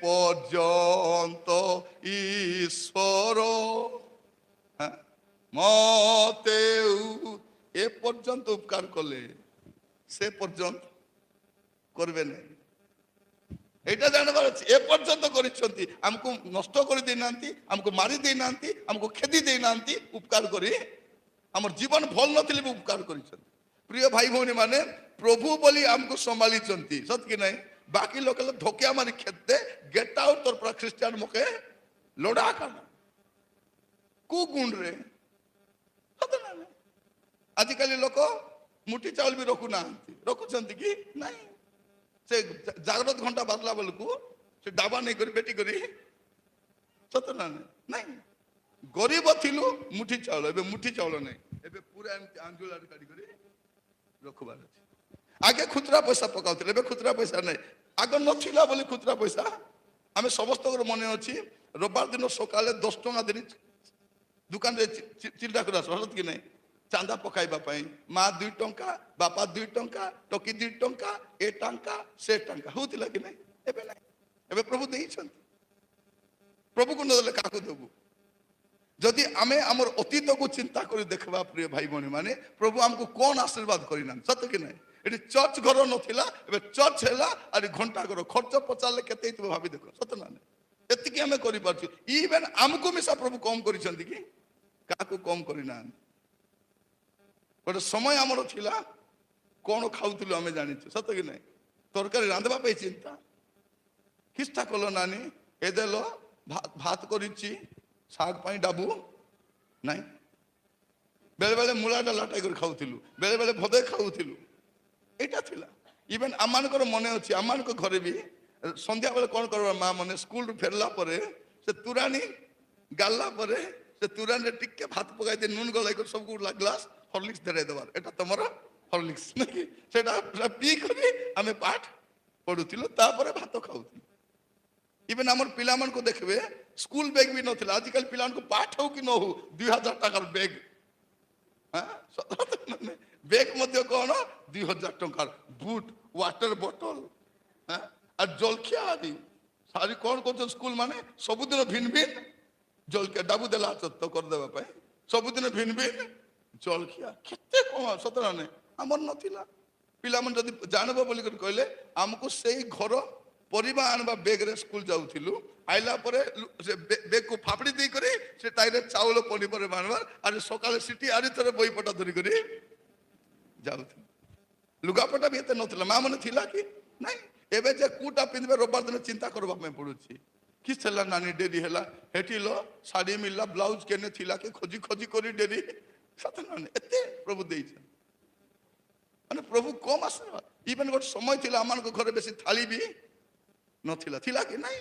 ପର୍ଯ୍ୟନ୍ତ ଈଶ୍ୱର ମତେ ଏ ପର୍ଯ୍ୟନ୍ତ ଉପକାର କଲେ, ସେ ପର୍ଯ୍ୟନ୍ତ করবে না। এটা জানবার আছে। এ পর্যন্ত করেছেন, আমাকে নষ্ট করে দেই নাহান্তি, আমাকে মারি দেই নাহান্তি, আমাকে খেদি দেই নাহান্তি, উপকার করে আমার জীবন ভাল নথিলে ବି উপকার করেছেন। প্রিয় ভাই ভଉଣୀ মানে প্রভু বলি আমাকে সম্ভালিছন্তি, সত কি নাই? বাকি লোক ধোকিয়া মারি খেতে গেট আউট তোর পুরা খ্রিস্টান মুখে লোড়া কানা কু গুণরে সত না। আজকালি লোক মুঠি চাউল ବି ରଖୁ ନାହାନ୍ତି, ରଖୁଛନ୍ତି କି ନାଇଁ? ସେ ଜାଗ୍ରତ ଘଣ୍ଟା ବାଜିଲା ବେଳକୁ ସେ ଡାବା ନେଇକରି ବେଟି କରି ସତ ନା ନାଇଁ? ଗରିବ ଥିଲୁ ମୁଠି ଚାଉଳ, ଏବେ ମୁଠି ଚାଉଳ ନାହିଁ, ଏବେ ପୁରା ଏମିତି ଆଞ୍ଜୁଳାରେ କାଢିକରି ରଖିବାର ଅଛି। ଆଗେ ଖୁଚୁରା ପଇସା ପକାଉଥିଲେ, ଏବେ ଖୁଚୁରା ପଇସା ନାହିଁ। ଆଗ ନଥିଲା ବୋଲି ଖୁଚୁରା ପଇସା। ଆମେ ସମସ୍ତଙ୍କର ମନେ ଅଛି, ରବିବାର ଦିନ ସକାଳେ 10 ଟଙ୍କା ଦେଇ ଦୋକାନରେ ଚିଲ୍ଟା କରି ଆସ, ସତ କି ନାହିଁ? ଚାନ୍ଦା ପକାଇବା ପାଇଁ ମା 2 ଟଙ୍କା, ବାପା 2 ଟଙ୍କା, ଟକି 2 ଟଙ୍କା, ଏ ଟଙ୍କା ସେ ଟଙ୍କା ହଉଥିଲା କି ନାହିଁ? ଏବେ ନାହିଁ। ଏବେ ପ୍ରଭୁ ଦେଇଛନ୍ତି। ପ୍ରଭୁକୁ ନଦେଲେ କାହାକୁ ଦେବୁ? ଯଦି ଆମେ ଆମର ଅତୀତକୁ ଚିନ୍ତା କରି ଦେଖିବା ପ୍ରିୟ ଭାଇ ଭଉଣୀ ମାନେ, ପ୍ରଭୁ ଆମକୁ କଣ ଆଶୀର୍ବାଦ କରିନାହାନ୍ତି, ସତ କି ନାହିଁ? ଏଠି ଚର୍ଚ୍ଚ ଘର ନଥିଲା, ଏବେ ଚର୍ଚ୍ଚ ହେଲା। ଆରେ ଘଣ୍ଟା ଘର ଖର୍ଚ୍ଚ ପଚାରିଲେ କେତେ ହେଇଥିବ ଭାବି ଦେଖ, ସତ ନା ନାହିଁ? ଏତିକି ଆମେ କରିପାରୁଛୁ। ଇଭେନ ଆମକୁ ମିଶା ପ୍ରଭୁ କମ କରିଛନ୍ତି କି? କାହାକୁ କମ କରିନାହାନ୍ତି। ଗୋଟେ ସମୟ ଆମର ଥିଲା, କଣ ଖାଉଥିଲୁ ଆମେ ଜାଣିଛୁ, ସତ କି ନାହିଁ? ତରକାରୀ ରାନ୍ଧିବା ପାଇଁ ଚିନ୍ତା, କିସ୍ତା କଲ ନାନୀ ଏ ଦେଲ, ଭାତ କରିଛି, ଶାଗ ପାଇଁ ଡାବୁ ନାଇଁ। ବେଳେ ବେଳେ ମୂଳାଟା ଲାଟାଇ କରି ଖାଉଥିଲୁ, ବେଳେ ବେଳେ ଭଦେଇ ଖାଉଥିଲୁ। ଏଇଟା ଥିଲା। ଇଭେନ ଆମମାନଙ୍କର ମନେ ଅଛି, ଆମମାନଙ୍କ ଘରେ ବି ସନ୍ଧ୍ୟାବେଳେ କଣ କରିବା, ମା ମାନେ ସ୍କୁଲରୁ ଫେରିଲା ପରେ ସେ ତୁରାଣୀ ଗାଳିଲା ପରେ ସେ ତୁରାଣୀରେ ଟିକେ ଭାତ ପକାଇ ଦେଇ ନୁନ ଗଳାଇ କରି ସବୁ ଗ୍ଲାସ ହରଲିକ୍ସ ଧରେଇ ଦେବାର, ଏଟା ତମର ହରଲିକ୍ସ ନାଇଁ? ସେଟା ପିଇ କରି ଆମେ ପାଠ ପଢୁଥିଲୁ, ତାପରେ ଭାତ ଖାଉଥିଲୁ। ଇଭେନ ଆମର ପିଲାମାନଙ୍କୁ ଦେଖିବେ, ସ୍କୁଲ ବ୍ୟାଗ ବି ନଥିଲା। ଆଜିକାଲି ପିଲାମାନଙ୍କୁ ପାଠ ହଉ କି ନ ହଉ 2000 ଟଙ୍କାର ବ୍ୟାଗ, ବ୍ୟାଗ ମଧ୍ୟ କଣ 2000 ଟଙ୍କାର, ବୁଟ, ୱାଟର ବୋଟଲ, আর জলখিয়া আদি সারি কଣ କରୁଛନ୍ତି ସ୍କୁଲ ମାନେ? ସବୁଦିନ ଭିନ୍ନ ଭିନ୍ନ ଜଳଖିଆ ଡାବୁ ଦେଲା ଚତ୍ତ କରିଦେବା ପାଇଁ, ସବୁଦିନ ଭିନ୍ନ ଭିନ୍ନ ଜଳଖିଆ। କେତେ କଣ ସତ ନା ନାହିଁ? ଆମର ନଥିଲା। ପିଲାମାନେ ଯଦି ଜାଣିବ ବୋଲିକରି କହିଲେ, ଆମକୁ ସେଇ ଘର ପରିବା ଆଣିବା ବେଗରେ ସ୍କୁଲ ଯାଉଥିଲୁ। ଆଇଲା ପରେ ସେ ବେଗକୁ ଫାପଡ଼ି ଦେଇକରି ସେ ତାଇରେ ଚାଉଳ ପନିପରିବା ଆଣିବାର, ଆରେ ସକାଳେ ସିଟି ଆରି ଥରେ ବହିପଟା ଧରିକରି ଯାଉଥିଲୁ। ଲୁଗାପଟା ବି ଏତେ ନଥିଲା। ମା ମାନେ ଥିଲା କି ନାଇଁ? ଏବେ ଯେ କୋଉଟା ପିନ୍ଧିବେ ରବିବାର ଦିନ ଚିନ୍ତା କରିବା ପାଇଁ ପଡୁଛି। କିସ୍ ହେଲା ନାନୀ ଡେରି ହେଲା, ହେଠି ଲ ଶାଢ଼ୀ ମିଳିଲା, ବ୍ଲାଉଜ କେନେ ଥିଲା କି ଖୋଜି ଖୋଜି କରି ଡେରି, ସତ ନାନୀ? ଏତେ ପ୍ରଭୁ ଦେଇଛନ୍ତି। ମାନେ ପ୍ରଭୁ କମ ଆଶୀର୍ବାଦ। ଇଭେନ ଗୋଟେ ସମୟ ଥିଲା ଆମମାନଙ୍କ ଘରେ ବେଶୀ ଥାଳି ବି ନଥିଲା, ଥିଲା କି ନାଇଁ?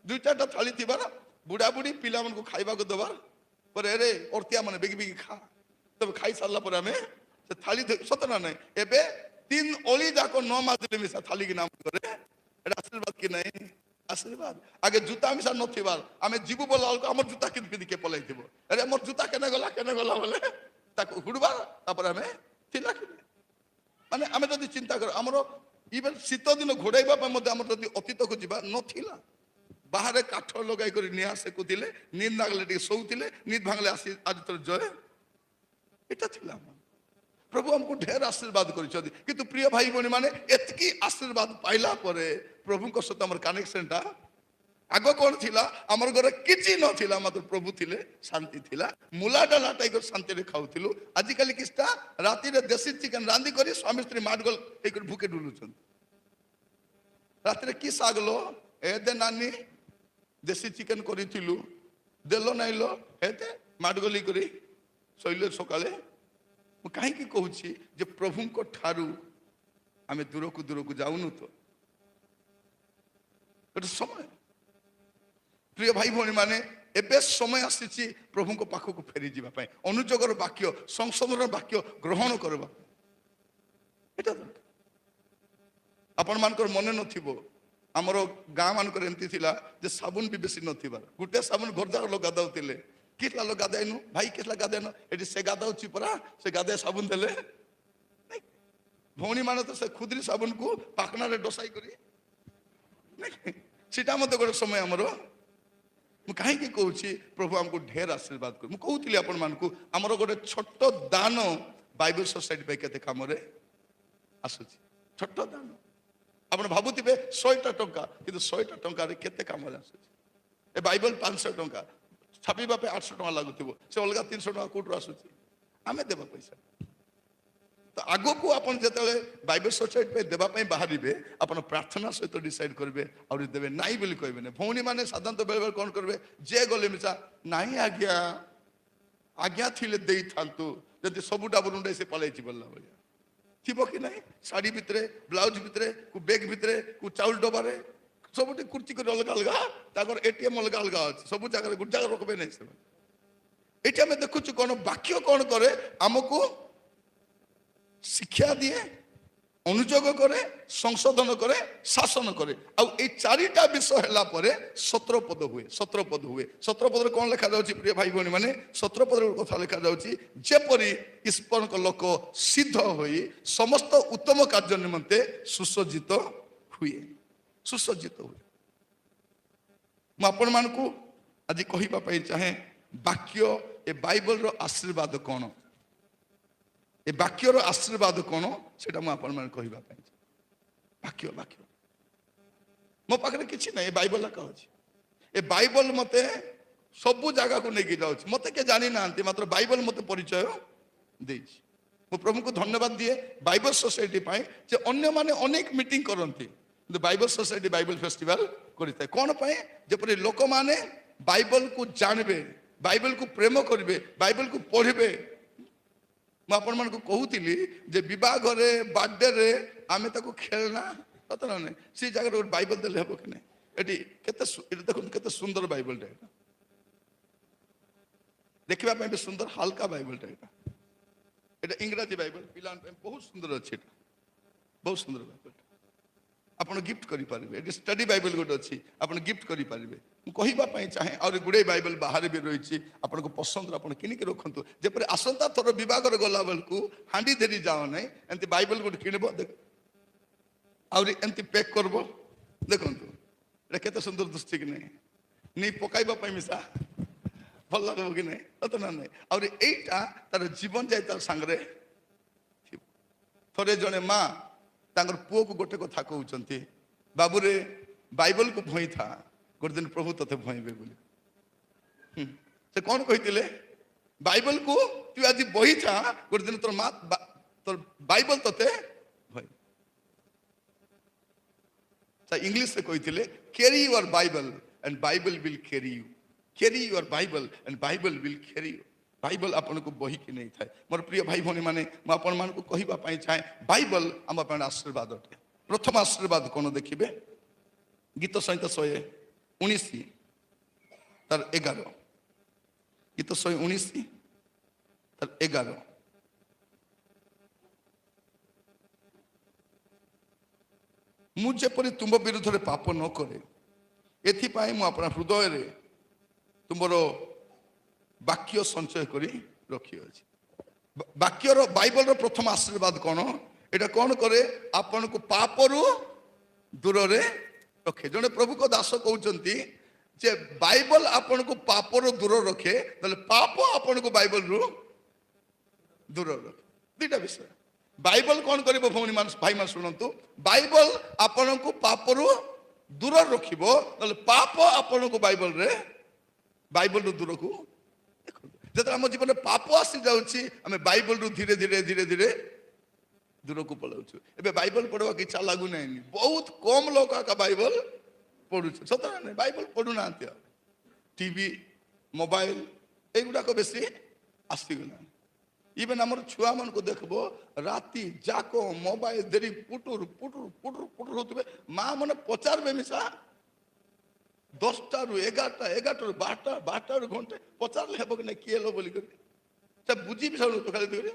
2-4ଟା ଥାଳି ଥିବାର, ବୁଢା ବୁଢୀ ପିଲାମାନଙ୍କୁ ଖାଇବାକୁ ଦେବାର ପରେ, ଆରେ ଅର୍ତିଆ ମାନେ ବେଗି ବେଗି ଖା, ତେବେ ଖାଇ ସାରିଲା ପରେ ଆମେ ସେ ଥାଳି, ସତ ନା ନାହିଁ? ଏବେ 3 ଓଳି ଯାକ 9 ମାସରେ ମିଶା ଥାଳି କି ନାମ କରେ, এটা আশীর্বাদ কি নাই? আশীর্বাদ। আগে জুতা মিশা নথিবার, আমি ଯିବୁ ବୋଲା ବେଳକୁ ଆମର ଜୁତା କିନ୍ତି ପିନ୍ଧିକି ପଳାଇଥିବ, ଆରେ ମୋର ଜୁତା କେନେ ଗଲା ବୋଲେ ତାକୁ ହୁଡବାର, ତାପରେ ଆମେ ଥିଲା କି? ମାନେ ଆମେ ଯଦି ଚିନ୍ତା କର, ଆମର ଇଭେନ ଶୀତ ଦିନ ଘୋଡାଇବା ପାଇଁ ମଧ୍ୟ ଆମର ଯଦି ଅତୀତକୁ ଯିବା ନଥିଲା। ବାହାରେ କାଠ ଲଗାଇ କରି ନିଆଁ ସେକୁଥିଲେ, ନିଦ ଲାଗିଲେ ଟିକେ ଶୋଉଥିଲେ, ନିଦ ଭାଙ୍ଗିଲେ ଆସି ଆଜି ତୋର ଜୟ, এটা ଥିଲା। ପ୍ରଭୁ ଆମକୁ ଢେର ଆଶୀର୍ବାଦ କରିଛନ୍ତି। କିନ୍ତୁ ପ୍ରିୟ ଭାଇ ଭଉଣୀ ମାନେ, ଏତିକି ଆଶୀର୍ବାଦ ପାଇଲା ପରେ ପ୍ରଭୁଙ୍କ ସହିତ ଆମର କନେକ୍ସନଟା, ଆଗ କଣ ଥିଲା? ଆମର ଘରେ କିଛି ନଥିଲା, ମାତ୍ର ପ୍ରଭୁ ଥିଲେ, ଶାନ୍ତି ଥିଲା। ମୂଲାଟା ଲାଟାଇ କରି ଶାନ୍ତିରେ ଖାଉଥିଲୁ। ଆଜିକାଲି କିଛିଟା ରାତିରେ ଦେଶୀ ଚିକେନ ରାନ୍ଧି କରି ସ୍ୱାମୀ ସ୍ତ୍ରୀ ମାଡଗୋଳ ହେଇକରି ଭୁକେ ଡୁଲୁଛନ୍ତି। ରାତିରେ କି ଶାଗ ଲ, ଏ ଦେ ନାନୀ ଦେଶୀ ଚିକେନ କରିଥିଲୁ, ଦେଲ ନାଇଁ ଲ, ଏ ଦେ ମାଡଗୋଳି କରି ଶୋଇଲେ ସକାଳେ। ମୁଁ କାହିଁକି କହୁଛି ଯେ ପ୍ରଭୁଙ୍କ ଠାରୁ ଆମେ ଦୂରକୁ ଦୂରକୁ ଯାଉନୁ ତ? ଗୋଟେ ସମୟ, ପ୍ରିୟ ଭାଇ ଭଉଣୀ ମାନେ, ଏବେ ସମୟ ଆସିଛି ପ୍ରଭୁଙ୍କ ପାଖକୁ ଫେରିଯିବା ପାଇଁ, ଅନୁଯୋଗର ବାକ୍ୟ, ସଂଶୋଧନର ବାକ୍ୟ ଗ୍ରହଣ କରିବା। ଏଟା ଦରକାର। ଆପଣମାନଙ୍କର ମନେ ନଥିବ, ଆମର ଗାଁ ମାନଙ୍କର ଏମିତି ଥିଲା ଯେ ସାବୁନ ବି ବେଶୀ ନଥିବାର, ଗୋଟେ ସାବୁନ ଘରଦ୍ୱାର ଲୋକ ଗାଧାଉଥିଲେ। କିଥିଲା ଲୋକ ଗାଧାଇନୁ ଭାଇ, କିଥିଲା ଗାଧାଇନ, ଏଠି ସେ ଗାଧାଉଛି ପରା, ସେ ଗାଧେ ସାବୁନ ଦେଲେ। ଭଉଣୀ ମାନେ ତ ସେ ଖୁଦୁରୀ ସାବୁନକୁ ପାଖନାରେ ଡସାଇ କରି, ସେଟା ମଧ୍ୟ ଗୋଟେ ସମୟ ଆମର। ମୁଁ କାହିଁକି କହୁଛି, ପ୍ରଭୁ ଆମକୁ ଢେର ଆଶୀର୍ବାଦ କରୁ। ମୁଁ କହୁଥିଲି ଆପଣମାନଙ୍କୁ, ଆମର ଗୋଟେ ଛୋଟ ଦାନ ବାଇବେଲ ସୋସାଇଟି ପାଇଁ କେତେ କାମରେ ଆସୁଛି। ଛୋଟ ଦାନ, ଆପଣ ଭାବୁଥିବେ 100ଟା ଟଙ୍କା, କିନ୍ତୁ 100ଟା ଟଙ୍କାରେ କେତେ କାମରେ ଆସୁଛି। ଏ ବାଇବେଲ 500 ଟଙ୍କା, ଛାପିବା ପାଇଁ 800 ଟଙ୍କା ଲାଗୁଥିବ, ସେ ଅଲଗା 300 ଟଙ୍କା କୋଉଠୁ ଆସୁଛି? ଆମେ ଦେବା ପଇସା। ତ ଆଗକୁ ଆପଣ ଯେତେବେଳେ ବାଇବେଲ ସୋସାଇଟି ପାଇଁ ଦେବା ପାଇଁ ବାହାରିବେ, ଆପଣ ପ୍ରାର୍ଥନା ସହିତ ଡିସାଇଡ୍ କରିବେ, ଆହୁରି ଦେବେ ନାହିଁ ବୋଲି କହିବେନି। ଭଉଣୀ ମାନେ ସାଧାରଣତଃ ବେଳେବେଳେ କ'ଣ କରିବେ, ଯେ ଗଲେ ମିଶା ନାହିଁ ଆଜ୍ଞା, ଆଜ୍ଞା ଥିଲେ ଦେଇଥାନ୍ତୁ, ଯଦି ସବୁଟା ବୁରୁଣ୍ଡାଇ ସେ ପଳାଇଛି ବୋଲିଲା ଭଳିଆ ଥିବ କି ନାହିଁ। ଶାଢ଼ୀ ଭିତରେ, ବ୍ଲାଉଜ ଭିତରେ, ବେଗ ଭିତରେ, ଚାଉଳ ଡବାରେ, ସବୁଠି କୁର୍ଚି କରି ଅଲଗା ଅଲଗା, ତାଙ୍କର ATM ଅଲଗା ଅଲଗା ଅଛି, ସବୁ ଜାଗାରେ ଗୋଟେ ଜାଗାରେ ରଖିବେ ନାହିଁ ସେମାନେ। ଏଠି ଆମେ ଦେଖୁଛୁ କ'ଣ, ବାକ୍ୟ କ'ଣ କରେ, ଆମକୁ ଶିକ୍ଷା ଦିଏ, ଅନୁଯୋଗ କରେ, ସଂଶୋଧନ କରେ, ଶାସନ କରେ। ଆଉ ଏଇ 4ଟା ବିଷୟ ହେଲା ପରେ 17 ପଦ ହୁଏ। 17 ପଦ ହୁଏ। 17 ପଦରେ କ'ଣ ଲେଖାଯାଉଛି ପ୍ରିୟ ଭାଇ ଭଉଣୀ ମାନେ? 17 ପଦରେ ଗୋଟେ କଥା ଲେଖାଯାଉଛି, ଯେପରି ଈଶ୍ୱରଙ୍କ ଲୋକ ସିଦ୍ଧ ହୋଇ ସମସ୍ତ ଉତ୍ତମ କାର୍ଯ୍ୟ ନିମନ୍ତେ ସୁସଜ୍ଜିତ ହୁଏ। ସୁସଜ୍ଜିତ ହୁଏ। ମୁଁ ଆପଣମାନଙ୍କୁ ଆଜି କହିବା ପାଇଁ ଚାହେଁ, ବାକ୍ୟ, ଏ ବାଇବଲର ଆଶୀର୍ବାଦ କ'ଣ, ଏ ବାକ୍ୟର ଆଶୀର୍ବାଦ କ'ଣ, ସେଟା ମୁଁ ଆପଣମାନଙ୍କୁ କହିବା ପାଇଁ ଚାହେଁ। ବାକ୍ୟ, ବାକ୍ୟ ମୋ ପାଖରେ କିଛି ନାହିଁ, ଏ ବାଇବଲ ଏକା ଅଛି। ଏ ବାଇବଲ ମତେ ସବୁ ଜାଗାକୁ ନେଇକି ଯାଉଛି। ମତେ କିଏ ଜାଣିନାହାନ୍ତି, ମାତ୍ର ବାଇବଲ ମତେ ପରିଚୟ ଦେଇଛି। ମୁଁ ପ୍ରଭୁଙ୍କୁ ଧନ୍ୟବାଦ ଦିଏ ବାଇବଲ ସୋସାଇଟି ପାଇଁ, ଯେ ଅନ୍ୟମାନେ ଅନେକ ମିଟିଂ କରନ୍ତି, କିନ୍ତୁ ବାଇବଲ ସୋସାଇଟି ବାଇବଲ ଫେଷ୍ଟିଭାଲ କରିଥାଏ। କ'ଣ ପାଇଁ? ଯେପରି ଲୋକମାନେ ବାଇବଲକୁ ଜାଣିବେ, ବାଇବଲକୁ ପ୍ରେମ କରିବେ, ବାଇବଲକୁ ପଢ଼ିବେ। ମୁଁ ଆପଣମାନଙ୍କୁ କହୁଥିଲି ଯେ ବିବାହରେ, ବାର୍ଥଡେରେ ଆମେ ତାକୁ ଖେଳନା, ସତ ନା ନାହିଁ, ସେ ଜାଗାରେ ଗୋଟେ ବାଇବଲ ଦେଲେ ହେବ କି ନାହିଁ? ଏଠି କେତେ, ଏଠି ଦେଖନ୍ତୁ କେତେ ସୁନ୍ଦର ବାଇବଲଟା, ଏଇଟା ଦେଖିବା ପାଇଁ ବି ସୁନ୍ଦର, ହାଲକା ବାଇବଲଟା। ଏଇଟା ଇଂରାଜୀ ବାଇବଲ, ପିଲାଙ୍କ ପାଇଁ ବହୁତ ସୁନ୍ଦର ଅଛି। ଏଟା ବହୁତ ସୁନ୍ଦର ବାଇବଲଟା, ଆପଣ ଗିଫ୍ଟ କରିପାରିବେ। ଏଠି ଷ୍ଟଡି ବାଇବଲ ଗୋଟେ ଅଛି, ଆପଣ ଗିଫ୍ଟ କରିପାରିବେ। ମୁଁ କହିବା ପାଇଁ ଚାହେଁ, ଆହୁରି ଗୁଡ଼େ ବାଇବଲ ବାହାରେ ବି ରହିଛି, ଆପଣଙ୍କ ପସନ୍ଦର ଆପଣ କିଣିକି ରଖନ୍ତୁ। ଯେପରି ଆସନ୍ତା ଥର ବିବାହରେ ଗଲା ବେଳକୁ ହାଣ୍ଡି ଧରି ଯାଅ ନାହିଁ, ଏମିତି ବାଇବଲ ଗୋଟେ କିଣିବ, ଆହୁରି ଏମିତି ପ୍ୟାକ୍ କରିବ। ଦେଖନ୍ତୁ ଏଇଟା କେତେ ସୁନ୍ଦର ଦୃଷ୍ଟି କି ନାହିଁ, ନେଇ ପକାଇବା ପାଇଁ ମିଶା ଭଲ ଲାଗିବ କି ନାହିଁ, ସତ ନା ନାହିଁ? ଆହୁରି ଏଇଟା ତାର ଜୀବନ ଯାଇ ତାର ସାଙ୍ଗରେ ଥିବ। ଥରେ ଜଣେ ମା ତାଙ୍କର ପୁଅକୁ ଗୋଟେ କଥା କହୁଛନ୍ତି, ବାବୁରେ ବାଇବଲକୁ ଭଇଁଥା, ଗୋଟେ ଦିନ ପ୍ରଭୁ ତତେ ଭଇଁବେ ବୋଲି। ସେ କ'ଣ କହିଥିଲେ? ବାଇବଲକୁ ତୁ ଆଜି ବହିଥା, ଗୋଟେ ଦିନ ତୋର ମା, ତୋର ବାଇବଲ ତତେ ଭଇ। ଇଂଲିଶରେ କହିଥିଲେ, carry your Bible and Bible will carry you. Carry your Bible and Bible will carry you. ବାଇବଲ ଆପଣଙ୍କୁ ବହିକି ନେଇଥାଏ। ମୋର ପ୍ରିୟ ଭାଇ ଭଉଣୀ ମାନେ, ମୁଁ ଆପଣମାନଙ୍କୁ କହିବା ପାଇଁ ଚାହେଁ, ବାଇବଲ ଆମ ପାଇଁ ଆଶୀର୍ବାଦ ଅଟେ। ପ୍ରଥମ ଆଶୀର୍ବାଦ କ'ଣ ଦେଖିବେ? ଗୀତ ସଂହିତା 119 ତାର 11, ଗୀତ 119 ତାର 11। ମୁଁ ଯେପରି ତୁମ ବିରୁଦ୍ଧରେ ପାପ ନ କରେ, ଏଥିପାଇଁ ମୁଁ ଆପଣ ହୃଦୟରେ ତୁମର ବାକ୍ୟ ସଞ୍ଚୟ କରି ରଖିଅଛି। ବାକ୍ୟର, ବାଇବଲର ପ୍ରଥମ ଆଶୀର୍ବାଦ କ'ଣ? ଏଇଟା କ'ଣ କରେ? ଆପଣଙ୍କୁ ପାପରୁ ଦୂରରେ ରଖେ। ଜଣେ ପ୍ରଭୁଙ୍କ ଦାସ କହୁଛନ୍ତି ଯେ ବାଇବଲ ଆପଣଙ୍କୁ ପାପରୁ ଦୂର ରଖେ, ତାହେଲେ ପାପ ଆପଣଙ୍କୁ ବାଇବଲରୁ ଦୂର ରଖେ। ଦୁଇଟା ବିଷୟ। ବାଇବଲ କ'ଣ କରିବ ଭଉଣୀ ମାନେ, ଭାଇ ମାନେ ଶୁଣନ୍ତୁ, ବାଇବଲ ଆପଣଙ୍କୁ ପାପରୁ ଦୂର ରଖିବ, ନହେଲେ ପାପ ଆପଣଙ୍କୁ ବାଇବଲରୁ ଦୂରକୁ। ଦେଖନ୍ତୁ, ଯେତେବେଳେ ଆମ ଜୀବନରେ ପାପ ଆସିଯାଉଛି, ଆମେ ବାଇବଲରୁ ଧୀରେ ଧୀରେ ଧୀରେ ଧୀରେ ଦୂରକୁ ପଳାଉଛୁ। ଏବେ ବାଇବଲ ପଢ଼ିବାକୁ ଇଚ୍ଛା ଲାଗୁନାହିଁ। ବହୁତ କମ ଲୋକ ଆକା ବାଇବଲ ପଢ଼ୁଛୁ, ସତ ନା ନାହିଁ? ବାଇବଲ ପଢ଼ୁନାହାନ୍ତି। ଆଉ ଟିଭି, ମୋବାଇଲ ଏଗୁଡ଼ାକ ବେଶୀ ଆସିଗଲାଣି। ଇଭେନ୍ ଆମର ଛୁଆମାନଙ୍କୁ ଦେଖିବ, ରାତି ଯାକ ମୋବାଇଲ ଧରି ପୁଟୁର ପୁଟୁର ପୁଟୁର ପୁଟୁର ହଉଥିବେ। ମା ମାନେ ପଚାରିବେ ମିଶା 10ଟାରୁ 11ଟା, 11ଟାରୁ 12ଟା, 12ଟାରୁ ଘଣ୍ଟେ ପଚାରିଲେ ହେବ କି ନାହିଁ କିଏ ହେଲ ବୋଲିକରି, ସେ ବୁଝିବି ସବୁ ଖାଲି ଦିଗରେ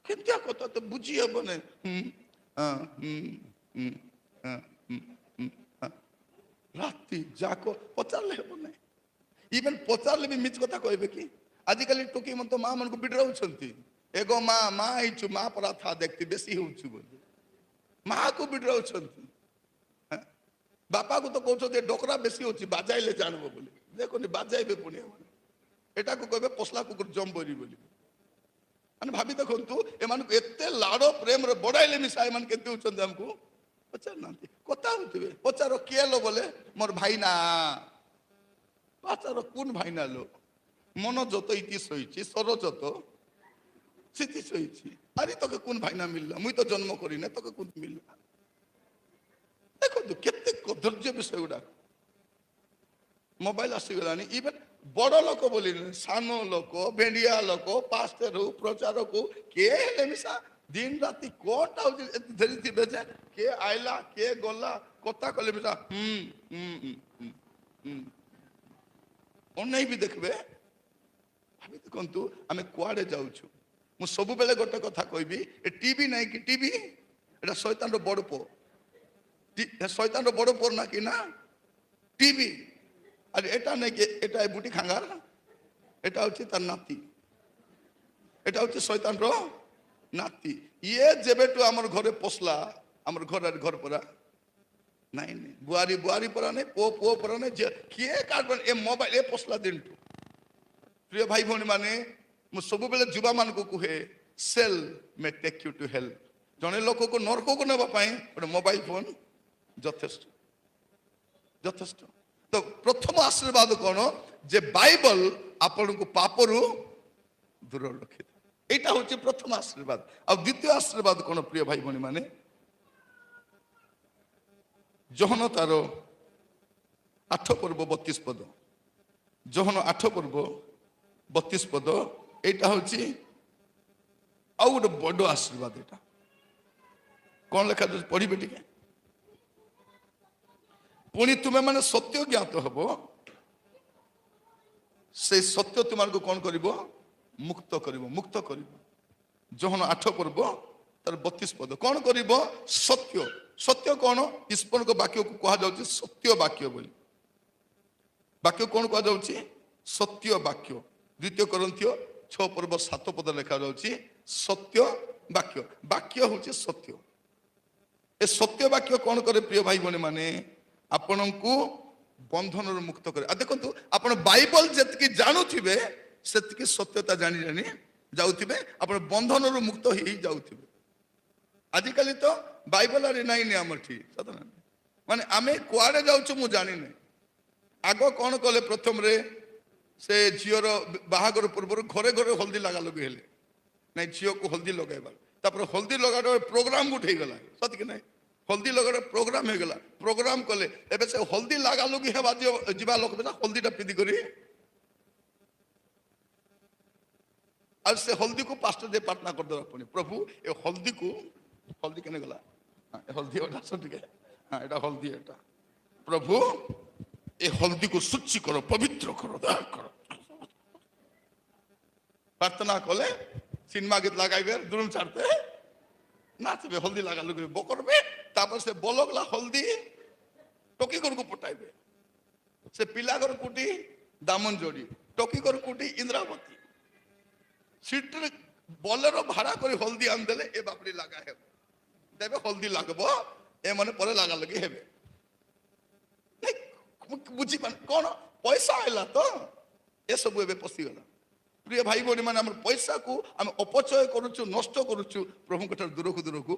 କେମିତିଆ କଥା ତ ବୁଝି ହେବ ନାହିଁ। ହଁ, ହଁ, ହଁ। ରାତି ଯାକ ପଚାରିଲେ ହେବ ନାହିଁ। ଇଭେନ୍ ପଚାରିଲେ ବି ମିଛ କଥା କହିବେ କି? ଆଜିକାଲି ଟୋକି ମତେ ମା ମାନଙ୍କୁ ବିଡରାଉଛନ୍ତି। ଏଗୋ ମା ମା ହେଇଛୁ, ମା ପରା ଥା ଦେଖତି ବେଶୀ ହଉଛୁ ବୋଲି ମାକୁ ବିଡରାଉଛନ୍ତି। ବାପାକୁ ତ କହୁଛନ୍ତି ଡୋକରା ବେଶୀ ହଉଛି, ବାଜାଇଲେ ଜାଣିବ ବୋଲି। ଦେଖନି ବାଜାଇବେ ପୁଣି ଏଟାକୁ କହିବେ ପଶଲା କୁକୁର ଜମ୍ବରି ବୋଲି। ମାନେ ଭାବି ଦେଖନ୍ତୁ, ଏମାନଙ୍କୁ ଏତେ ଲାଡ଼ ପ୍ରେମରେ ବଢାଇଲେ ମିଶା ଏମାନେ କେତେ ହଉଛନ୍ତି ଆମକୁ ପଚାରୁନାହାନ୍ତି। କଥା ହଉଥିବେ, ପଚାର କିଏ लो ବୋଲେ ମୋର ଭାଇନା। ପଚାର কোন ଭାଇନା লো? ମନ ଯତ ଇତି ଶୋଇଛି, ସର ଯତ ସ୍ଥିତି ଶୋଇଛି। ଆରେ তোকে কোন ଭାଇନା ମିଳିଲା? ମୁଇଁ ତ ଜନ୍ମ କରିନି, তোকে কোন ମିଳିଲା? ଦେଖନ୍ତୁ କେତେ କଦର୍ଯ୍ୟ ବିଷୟ ଗୁଡା। ମୋବାଇଲ ଆସିଗଲାଣି। ଇଭେନ୍ ବଡ ଲୋକ ବୋଲି ନୁହେଁ, ସାନ ଲୋକ, ଭେଣ୍ଡିଆ ଲୋକ, ପାଷ୍ଟର ହଉ, ପ୍ରଚାରକ ହଉ, କିଏ ହେଲେ ମିଶା ଦିନ ରାତି କଣଟା ହଉଛି ଧରିଥିବେ ଯେ କିଏ ଆଇଲା କିଏ ଗଲା କଥା କଲେ ମିଶା ଅନେଇ ବି ଦେଖିବେ। ଭାବି ଦେଖନ୍ତୁ ଆମେ କୁଆଡେ ଯାଉଛୁ। ମୁଁ ସବୁବେଳେ ଗୋଟେ କଥା କହିବି, ଏ ଟିଭି ନାହିଁ କି ଟିଭି, ଏଟା ଶୈତାନର ବଡ ପୁଅ। শয়তানর বড় পর নাকি না টিভি। আর এটা নাকি এটা বুটি খাঙ্গার, এটা হচ্ছে তার নাতি, এটা হচ্ছে শয়তানর নাতি। ইয়ে যেবেটু আমার ঘরে পশলা, আমার ঘরের ঘর পরা নাই নাই, বুয়ারি বুয়ারি পরা নেই, পো পো পরা নেই, যে কিয়ে কাটবেন এ মোবাইল এ পশলা দিনটু। প্রিয় ভাই ভଉଣୀ ମାନେ, ମୁଁ ସବୁବେଳେ ଯୁବା ମାନଙ୍କୁ କୁହେ, sell may take you to help. ଜଣେ ଲୋକକୁ ନରକକୁ ନେବା ପାଇଁ ଗୋଟେ ମୋବାଇଲ ଫୋନ ଯଥେଷ୍ଟ ଯଥେଷ୍ଟ। ତ ପ୍ରଥମ ଆଶୀର୍ବାଦ କଣ? ଯେ ବାଇବଲ ଆପଣଙ୍କୁ ପାପରୁ ଦୂର ରଖିଥାଏ। ଏଇଟା ହଉଛି ପ୍ରଥମ ଆଶୀର୍ବାଦ। ଆଉ ଦ୍ୱିତୀୟ ଆଶୀର୍ବାଦ କଣ ପ୍ରିୟ ଭାଇ ଭଉଣୀ ମାନେ? ଯୋହନ ତାର 8 ପର୍ବ 32 ପଦ, ଯୋହନ 8 ପର୍ବ 32 ପଦ, ଏଇଟା ହଉଛି ଆଉ ଗୋଟେ ବଡ ଆଶୀର୍ବାଦ। ଏଇଟା କଣ ଲେଖା ଯାଉଛି ପଢିବେ ଟିକେ। ପୁଣି ତୁମେ ମାନେ ସତ୍ୟ ଜ୍ଞାତ ହବ, ସେ ସତ୍ୟ ତୁମକୁ କଣ କରିବ? ମୁକ୍ତ କରିବ, ମୁକ୍ତ କରିବ। ଯୋହନ 8 ପର୍ବ ତାର 32 ପଦ। କଣ କରିବ? ସତ୍ୟ। ସତ୍ୟ କଣ? ଈଶ୍ୱରଙ୍କ ବାକ୍ୟକୁ କୁହାଯାଉଛି ସତ୍ୟ ବାକ୍ୟ ବୋଲି। ବାକ୍ୟ କଣ କୁହାଯାଉଛି? ସତ୍ୟ ବାକ୍ୟ। 2 Corinthians 6 ପର୍ବ 7 ପଦ ଲେଖା ଯାଉଛି ସତ୍ୟ ବାକ୍ୟ। ବାକ୍ୟ ହଉଛି ସତ୍ୟ। ଏ ସତ୍ୟ ବାକ୍ୟ କଣ କରେ ପ୍ରିୟ ଭାଇ ଭଉଣୀ ମାନେ? ଆପଣଙ୍କୁ ବନ୍ଧନରୁ ମୁକ୍ତ କରେ। ଆଉ ଦେଖନ୍ତୁ, ଆପଣ ବାଇବଲ ଯେତିକି ଜାଣୁଥିବେ ସେତିକି ସତ୍ୟତା ଜାଣି ଜାଣି ଯାଉଥିବେ, ଆପଣ ବନ୍ଧନରୁ ମୁକ୍ତ ହେଇ ଯାଉଥିବେ। ଆଜିକାଲି ତ ବାଇବଲ ଆରେ ନାଇନି ଆମଠି, ସତ ନା? ମାନେ ଆମେ କୁଆଡେ ଯାଉଛୁ ମୁଁ ଜାଣିନି। ଆଗ କଣ କଲେ? ପ୍ରଥମରେ ସେ ଝିଅର ବାହାଘର ପୂର୍ବରୁ ଘରେ ଘରେ ହଳଦୀ ଲଗାଲଗି ହେଲେ, ନାଇଁ ଝିଅକୁ ହଳଦୀ ଲଗାଇବା। ତାପରେ ହଳଦୀ ଲଗାର ପ୍ରୋଗ୍ରାମ ଗୋଟେ ହେଇଗଲା, ସତ କି ନାଇଁ? ହଳଦୀ ଲଗାର ପ୍ରୋଗ୍ରାମ ହେଇଗଲା, ପ୍ରୋଗ୍ରାମ କଲେ। ଏବେ ସେ ହଳଦୀ ଲାଗାଲୁଗି ହେବା ଯିବା ଲୋକ ହଳଦୀଟା ପିନ୍ଧି କରି, ଆଉ ସେ ହଳଦୀକୁ ପାଷ୍ଟର ଯେ ପ୍ରାର୍ଥନା କରିଦେବା ପୁଣି, ପ୍ରଭୁ ଏ ହଳଦୀକୁ, ହଳଦୀ କେନେ ଗଲା? ହଳଦୀ ଟିକେ, ଏଟା ହଳଦୀ, ଏଟା ପ୍ରଭୁ ଏ ହଳଦୀକୁ ଶୁଚି କର, ପବିତ୍ର କର, ଦୟା କର। ପ୍ରାର୍ଥନା কলে সিনেমা গীত লাগাইবে, দুরুম ছাড়তে নাচবে, হলদি লাগালুগি করবে। তারপর সে বলগলা হলদি টকি ঘরକୁ পটাইবে। সে পিলা ঘর কুটি দামন জড়ি, টকি ঘর কুটি ইন্দ্রাবতী। সিটরে বলের ভাড়া করে হলদি আনদেলে এ বাপড়ি লাগা হেব, দেবে হলদি লাগব, এ মানে পরে লাগালগি হেবে। বুঝি কোন পয়সা আইলা তো এসবু এবে পশিগলা। প্রিয় ভাই ভଉଣୀ ମାନେ, ଆମର ପଇସାକୁ ଆମେ ଅପଚୟ କରୁଛୁ, ନଷ୍ଟ କରୁଛୁ ପ୍ରଭୁଙ୍କ ଠାରୁ ଦୂରକୁ ଦୂରକୁ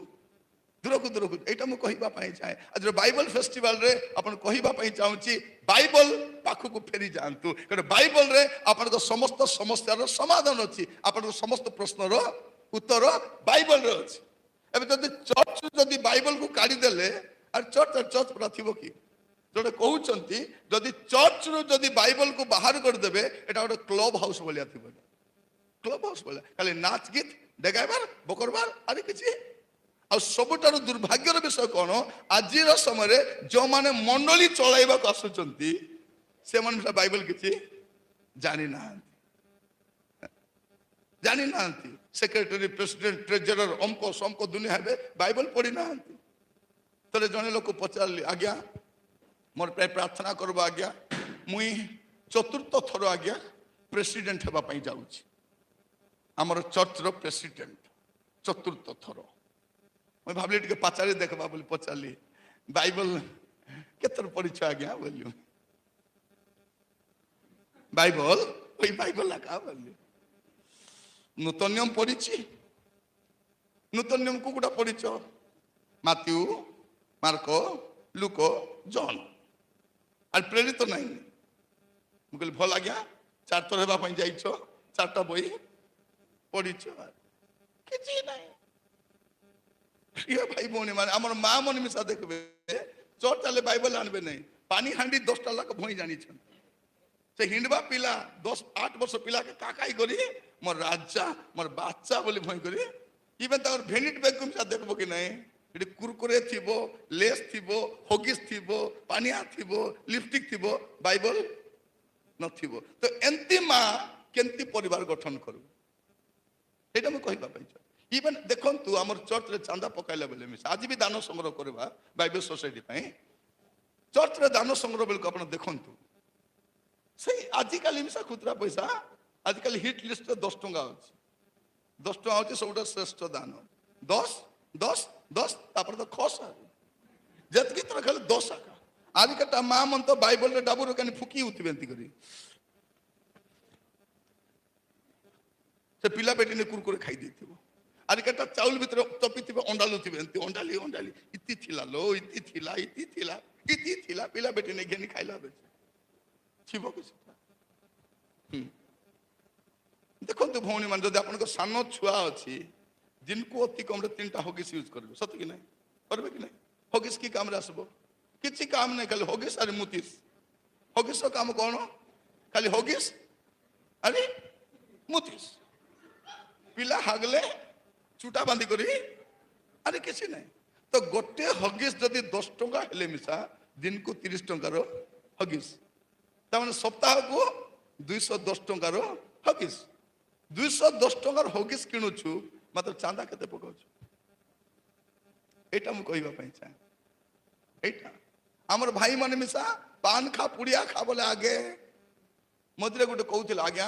ଦୂରକୁ ଦୂରକୁ। ଏଇଟା ମୁଁ କହିବା ପାଇଁ ଚାହେଁ। ଆଜିର ବାଇବଲ ଫେଷ୍ଟିଭାଲରେ ଆପଣ କହିବା ପାଇଁ ଚାହୁଁଛି, ବାଇବଲ ପାଖକୁ ଫେରି ଯାଆନ୍ତୁ। କାରଣ ବାଇବଲରେ ଆପଣଙ୍କ ସମସ୍ତ ସମସ୍ୟାର ସମାଧାନ ଅଛି, ଆପଣଙ୍କ ସମସ୍ତ ପ୍ରଶ୍ନର ଉତ୍ତର ବାଇବଲରେ ଅଛି। ଏବେ ଯଦି ଚର୍ଚ୍ଚରୁ ଯଦି ବାଇବଲକୁ କାଢିଦେଲେ, ଆଉ ଚର୍ଚ୍ଚ ପୁରା ଥିବ କି? ଜଣେ କହୁଛନ୍ତି ଯଦି ଚର୍ଚ୍ଚରୁ ଯଦି ବାଇବଲକୁ ବାହାର କରିଦେବେ, ଏଟା ଗୋଟେ କ୍ଲବ ହାଉସ ଭଳିଆ ଥିବ। କ୍ଲବ ହାଉସ ଭଳିଆ ଖାଲି ନାଚ ଗୀତ ଡେଗାଇବାର ବକରବାର ଆରେ କିଛି। ଆଉ ସବୁଠାରୁ ଦୁର୍ଭାଗ୍ୟର ବିଷୟ କଣ? ଆଜିର ସମୟରେ ଯେଉଁମାନେ ମଣ୍ଡଳୀ ଚଳାଇବାକୁ ଆସୁଛନ୍ତି ସେମାନେ ବାଇବଲ କିଛି ଜାଣିନାହାନ୍ତି। सेक्रेटरी प्रेसिडेंट ट्रेजरर अमक समक दुनिया हे बाइबल पढ़ी ना तेरे जड़े लोक पचारि आज्ञा मोर प्रार्थना करब आज्ञा मुई चतुर्थ थर आज्ञा प्रेसिडेंट होगापाई जाऊँगी आमर चर्चर प्रेसिडेंट चतुर्थ थर मुई भाविली टे पचारि देखा बोली पचारि बाइबल केतर पढ़ी आज्ञा बोलियो बाइबल वही बाइबल लगा बोलियो नूतन नियम पढ़ी नूतन नियम को गोटा पढ़ीच माथ्यू मार्क लुक जॉन আর প্রেরিত নাই ମୁଁ କହିଲି ଭଲ ଆଜ୍ଞା ଚାରିଥର ହେବା ପାଇଁ ଯାଇଛ ଚାରିଟା ବହି ପଢିଛ କିଛି ନାହିଁ ପ୍ରିୟ ଭାଇ ଭଉଣୀ ମାନେ ଆମର ମା ମାନେ ମିଶା ଦେଖିବେ ଚର୍ଚ୍ଚ ଚାଲେ ବାଇବଲ ଆଣିବେ ନାହିଁ ପାଣି ହାଣ୍ଡି 10ଟା ଲାଖ ଭଇଁ ଜାଣିଛନ୍ତି ସେ ହିଣ୍ଡବା ପିଲା 8 ବର୍ଷ ପିଲାକେ କାକାଇ କରି ମୋର ରାଜା ମୋର ବାଚ୍ଚା ବୋଲି ଭଇଁ କରି ଇଭେନ୍ ତାଙ୍କର ଭେନିଟି ବ୍ୟାଗ୍ ମିଶା ଦେଖିବ କି ନାହିଁ ଏଠି କୁରକୁରେ ଥିବ ଲେସ୍ ଥିବ ହଗିସ୍ ଥିବ ପାନିଆ ଥିବ ଲିପଷ୍ଟିକ୍ ଥିବ ବାଇବଲ ନଥିବ ତ ଏମିତି ମା କେମିତି ପରିବାର ଗଠନ କରିବ ସେଇଟା ମୁଁ କହିବା ପାଇଁ ଚାହେଁ ଇଭେନ୍ ଦେଖନ୍ତୁ ଆମର ଚର୍ଚ୍ଚରେ ଚାନ୍ଦା ପକାଇଲା ବେଳେ ମିଶା ଆଜି ବି ଦାନ ସଂଗ୍ରହ କରିବା ବାଇବଲ ସୋସାଇଟି ପାଇଁ ଚର୍ଚ୍ଚରେ ଦାନ ସଂଗ୍ରହ ବେଳକୁ ଆପଣ ଦେଖନ୍ତୁ ସେଇ ଆଜିକାଲି ମିଶା ଖୁଚୁରା ପଇସା ଆଜିକାଲି ହିଟ୍ ଲିଷ୍ଟରେ 10 ଟଙ୍କା ଅଛି 10 ଟଙ୍କା ହେଉଛି ସବୁଠାରୁ ଶ୍ରେଷ୍ଠ ଦାନ 10 ତାପରେ ତ ଖସ ଯେତିକି ଥର ଖାଲି 10 ଆକା ଆଜିକାଲି ମା ମନ ତ ବାଇବଲରେ ଡାବୁର କାନି ଫୁକି ଉଠିବେ ଏମିତି କରି ସେ ପିଲା ବେଟିନେ କୁରକୁରେ ଖାଇ ଦେଇଥିବ ଆଜିକାଲି ଚାଉଳ ଭିତରେ ଚପିଥିବେ ଅଣ୍ଡାଲୁଥିବେ ଏମିତି ଅଣ୍ଡାଲି ଇତି ଥିଲା ଲୋ ଇତି ଥିଲା ପିଲା ବେଟିନେ ଘେନି ଖାଇଲା ବେଶୀ ଥିବ କି ସେଟା ଦେଖନ୍ତୁ ଭଉଣୀ ମାନେ ଯଦି ଆପଣଙ୍କ ସାନ ଛୁଆ ଅଛି ଦିନକୁ ଅତି କମରେ 3ଟା ହଗିସ୍ ୟୁଜ୍ କରିବେ ସତ କି ନାହିଁ କରିବେ କି ନାହିଁ ହଗିସ୍ କି କାମରେ ଆସିବ କିଛି କାମ ନାହିଁ ଖାଲି ହଗିସ୍ ଆରେ ମୁତିସ୍ ହଗିସ୍ର କାମ କ'ଣ ଖାଲି ହଗିସ୍ ଆରେ ମୁତିସ୍ ପିଲା ହାଗଲେ ଚୁଟା ବାନ୍ଧି କରି ଆରେ କିଛି ନାହିଁ ତ ଗୋଟେ ହଗିସ୍ ଯଦି 10 ଟଙ୍କା ହେଲେ ମିଶା ଦିନକୁ 30 ଟଙ୍କାର ହଗିସ୍ ତାମାନେ ସପ୍ତାହକୁ 210 ଟଙ୍କାର ହଗିସ୍ 210 ଟଙ୍କାର ହଗିସ୍ କିଣୁଛୁ ମାତ୍ର ଚାନ୍ଦା କେତେ ପକାଉଛୁ ଏଇଟା ମୁଁ କହିବା ପାଇଁ ଚାହେଁ ଏଇଟା ଆମର ଭାଇ ମାନେ ମିଶା ପାନ ଖା ପୁଡ଼ିଆ ଖା ବୋଲେ ଆଗେ ମଝିରେ ଗୋଟେ କହୁଥିଲା ଆଜ୍ଞା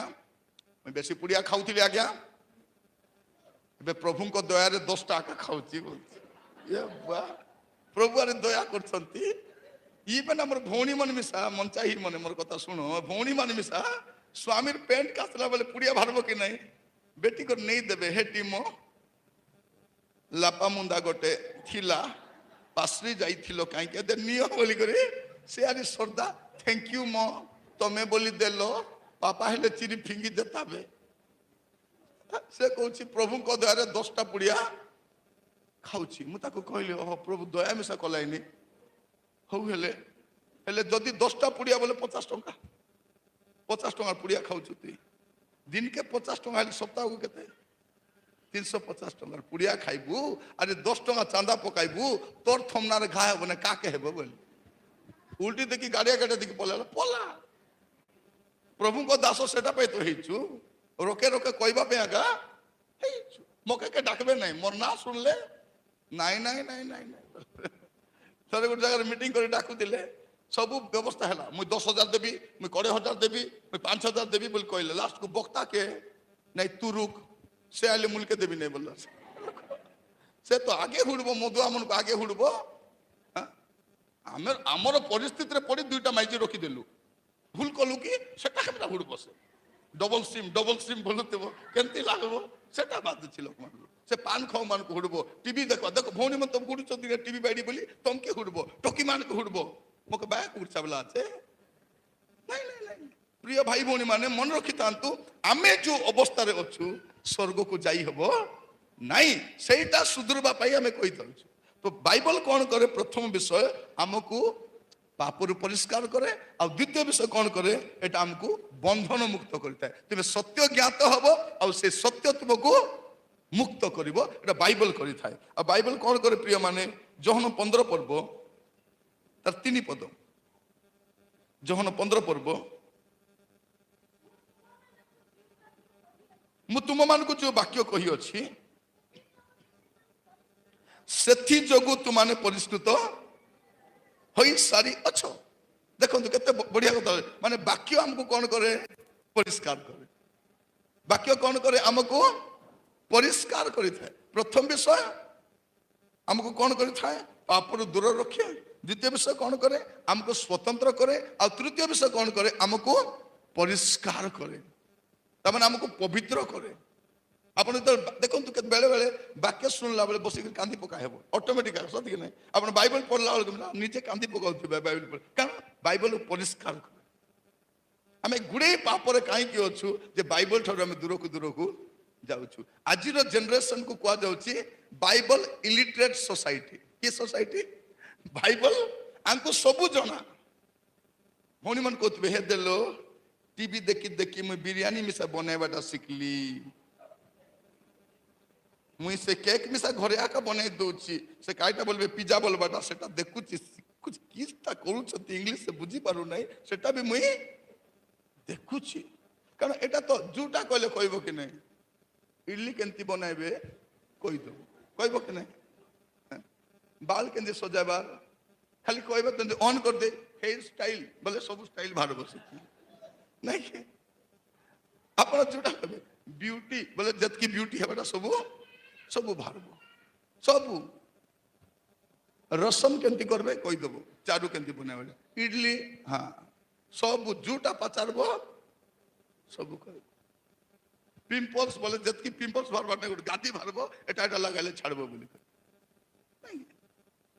ମୁଁ ବେଶୀ ପୁଡ଼ିଆ ଖାଉଥିଲି ଆଜ୍ଞା ଏବେ ପ୍ରଭୁଙ୍କ ଦୟାରେ 10ଟା ଆକା ଖାଉଛି ପ୍ରଭୁ ଆରେ ଦୟା କରୁଛନ୍ତି ଇଭେନ୍ ଆମର ଭଉଣୀ ମାନେ ମିଶା ମଞ୍ଚାହି ମାନେ ମୋର କଥା ଶୁଣ ଭଉଣୀ ମାନେ ମିଶା ସ୍ୱାମୀର ପ୍ୟାଣ୍ଟ କାଚିଲା ବେଳେ ପୁଡ଼ିଆ ବାହାରିବ କି ନାହିଁ ବେଟି କରି ନେଇ ଦେବେ ହେ ଟିମ ଲାପା ମୁଣ୍ଡା ଗୋଟେ ଥିଲା ପାଶ୍ରି ଯାଇଥିଲ କାହିଁକି ଏତେ ନିଅ ବୋଲି କରି ସେ ଆଜି ଶ୍ରଦ୍ଧା ଥ୍ୟାଙ୍କ ୟୁ ମ ତମେ ବୋଲି ଦେଲ ବାପା ହେଲେ ଚିରି ଫିଙ୍ଗି ଦେତାବେ ସେ କହୁଛି ପ୍ରଭୁଙ୍କ ଦୟାରେ 10ଟା ପୁଡ଼ିଆ ଖାଉଛି ମୁଁ ତାକୁ କହିଲି ଓହୋ ପ୍ରଭୁ ଦୟା ମିଶା କଲାଇନି ହଉ ହେଲେ ଯଦି 10ଟା ପୁଡ଼ିଆ ବୋଲେ 50 ଟଙ୍କା 50 ଟଙ୍କା ପୁଡ଼ିଆ ଖାଉଛୁ ତୁଇ ଦିନକେ 50 ଟଙ୍କା ହେଲେ ସପ୍ତାହକୁ କେତେ 350 ଟଙ୍କାର ପୁଡ଼ିଆ ଖାଇବୁ ଆରେ 10 ଟଙ୍କା ଚାନ୍ଦା ପକାଇବୁ ତୋର ଥମନାରେ ଘା ହେବ ନା କାକେ ହେବ ବୋଲି ଉଲ୍ଟି ଦେଖି ଗାଡ଼ିଆ ଦେଖି ପଲା ପ୍ରଭୁଙ୍କ ଦାସ ସେଟା ପାଇଁ ତ ହେଇଛୁ ରୋକେ କହିବା ପାଇଁ ଆଗା ହେଇଛୁ ମକେ ଡାକବେ ନାହିଁ ମୋର ନାଁ ଶୁଣିଲେ ନାଇଁ ଥରେ ଗୋଟେ ଜାଗାରେ ମିଟିଂ କରି ଡାକୁଥିଲେ ସବୁ ବ୍ୟବସ୍ଥା ହେଲା ମୁଁ 10,000 ଦେବି ମୁଁ 20,000 ଦେବି ମୁଁ 5,000 ଦେବି ବୋଲି କହିଲେ ଲାଷ୍ଟକୁ ବକ୍ତା କେ ନାଇଁ ତୁ ରୁକ୍ ସେ ଆଇଲେ ମୁଲକେ ଦେବି ନାହିଁ ବୋଲ ସେ ତ ଆଗେ ହୁଡିବ ମଧୁଆ ମନକୁ ଆଗେ ହୁଡିବ ଆମର ପରିସ୍ଥିତିରେ ପଡି 2ଟା ମାଇକି ରଖିଦେଲୁ ଭୁଲ କଲୁ କି ସେଟା କେମିତି ହୁଡିବ ସେ ଡବଲ ସିମ୍ ଭଲୁଥିବ କେମିତି ଲାଗିବ ସେଟା ବାଧୁଛି ଲୋକମାନଙ୍କୁ ସେ ପାନ ଖାଉ ମାନଙ୍କୁ ହୁଡିବ ଟିଭି ଦେଖ ଭଉଣୀ ମାନେ ତମକୁ ହୁଡୁଛନ୍ତି ଟିଭି ବାଇଡି ବୋଲି ତମକେ ହୁଡିବ ଟକି ମାନଙ୍କୁ ହୁଡିବ ମୋକେ ବାୟା ଉଠା ବେଲା ଅଛି ନାଇଁ ପ୍ରିୟ ଭାଇ ଭଉଣୀ ମାନେ ମନେ ରଖିଥାନ୍ତୁ ଆମେ ଯୋଉ ଅବସ୍ଥାରେ ଅଛୁ ସ୍ୱର୍ଗକୁ ଯାଇ ହବ ନାଇଁ ସେଇଟା ସୁଧୁରିବା ପାଇଁ ଆମେ କହିଥାଉଛୁ ତ ବାଇବଲ କ'ଣ କରେ ପ୍ରଥମ ବିଷୟ ଆମକୁ ପାପରୁ ପରିଷ୍କାର କରେ ଆଉ ଦ୍ୱିତୀୟ ବିଷୟ କ'ଣ କରେ ଏଟା ଆମକୁ ବନ୍ଧନ ମୁକ୍ତ କରିଥାଏ ତେବେ ସତ୍ୟ ଜ୍ଞାତ ହବ ଆଉ ସେ ସତ୍ୟ ତୁମକୁ ମୁକ୍ତ କରିବ ଏଟା ବାଇବଲ କରିଥାଏ ଆଉ ବାଇବଲ କ'ଣ କରେ ପ୍ରିୟ ମାନେ ଯୋହନ 15 ପର୍ବ ତାର 3 ପଦ ଯୋହନ 15 ପର୍ବ ମୁଁ ତୁମ ମାନଙ୍କୁ ଯୋଉ ବାକ୍ୟ କହିଅଛି ସେଥି ଯୋଗୁ ତୁମାନେ ପରିଷ୍କୃତ ହୋଇ ସାରି ଅଛ। ଦେଖନ୍ତୁ କେତେ ବଢିଆ କଥା, ମାନେ ବାକ୍ୟ ଆମକୁ କଣ କରେ? ପରିଷ୍କାର କରେ। ବାକ୍ୟ କଣ କରେ? ଆମକୁ ପରିଷ୍କାର କରିଥାଏ। ପ୍ରଥମ ବିଷୟ ଆମକୁ କଣ କରିଥାଏ? ପାପରୁ ଦୂର ରଖେ। ଦ୍ୱିତୀୟ ବିଷୟ କଣ କରେ? ଆମକୁ ସ୍ୱତନ୍ତ୍ର କରେ। ଆଉ ତୃତୀୟ ବିଷୟ କଣ କରେ? ଆମକୁ ପରିଷ୍କାର କରେ, ତାମାନେ ଆମକୁ ପବିତ୍ର କରେ। ଆପଣ ଦେଖନ୍ତୁ ବେଳେ ବେଳେ ବାକ୍ୟ ଶୁଣିଲା ବେଳେ ବସିକି କାନ୍ଦି ପକା ହେବ ଅଟୋମେଟିକ, ସତ କି ନାହିଁ? ଆପଣ ବାଇବଲ ପଢିଲା ବେଳକୁ ନିଜେ କାନ୍ଦି ପକାଉଥିବେ ବାଇବଲ ପଢି, କାରଣ ବାଇବଲ ପରିଷ୍କାର କରେ। ଆମେ ଗୁଡେ ପାପରେ କାହିଁକି ଅଛୁ? ଯେ ବାଇବଲ ଠାରୁ ଆମେ ଦୂରକୁ ଦୂରକୁ ଯାଉଛୁ। ଆଜିର ଜେନେରେସନ କୁ କୁହାଯାଉଛି ବାଇବଲ ଇଲିଟରେଟ ସୋସାଇଟି। କି ସୋସାଇଟି? ବାଇବଲ ଆମକୁ ସବୁ ଜଣା। ଭଉଣୀ ମାନେ କହୁଥିବେ, ହେ ଦେଲୋ टीवी देखी देखी मुझे बिरयानी मिसा बनवाटा शिखली, मुई से केक मिसा घरे आका बनै दउची, से काईटा बोलबे पिज्जा बोलबाटा सेटा देखुची कुछ किसटा करूछती इंग्लिश से बुझी पारु नहीं, सेटा भी मुई देखुची। कारण एटा तो जोटा कहले कहबो कि नहीं, इडली केंती बनाइबे कहि दो, कहबो कि नहीं, बाल केंती सजाबार खाली कहबे तो ऑन कर दे हेयर स्टाइल बोले सब स्टाइल बाहर बसे नहीं। आपण जोटा कहबे ब्यूटी बोले जतकी ब्यूटी हेबाटा सब सब बाहर सब रसम केंती करबे कहि देबो, चारू केंती बनाबे इडली, हाँ सब जोटा पचारबो सब कर। पिंपल्स बोले जतकी पिंपल्स बाहर बाटे गोटे गादी बाहरबो एटा एटा लगाले छाड़बो बोली नहीं।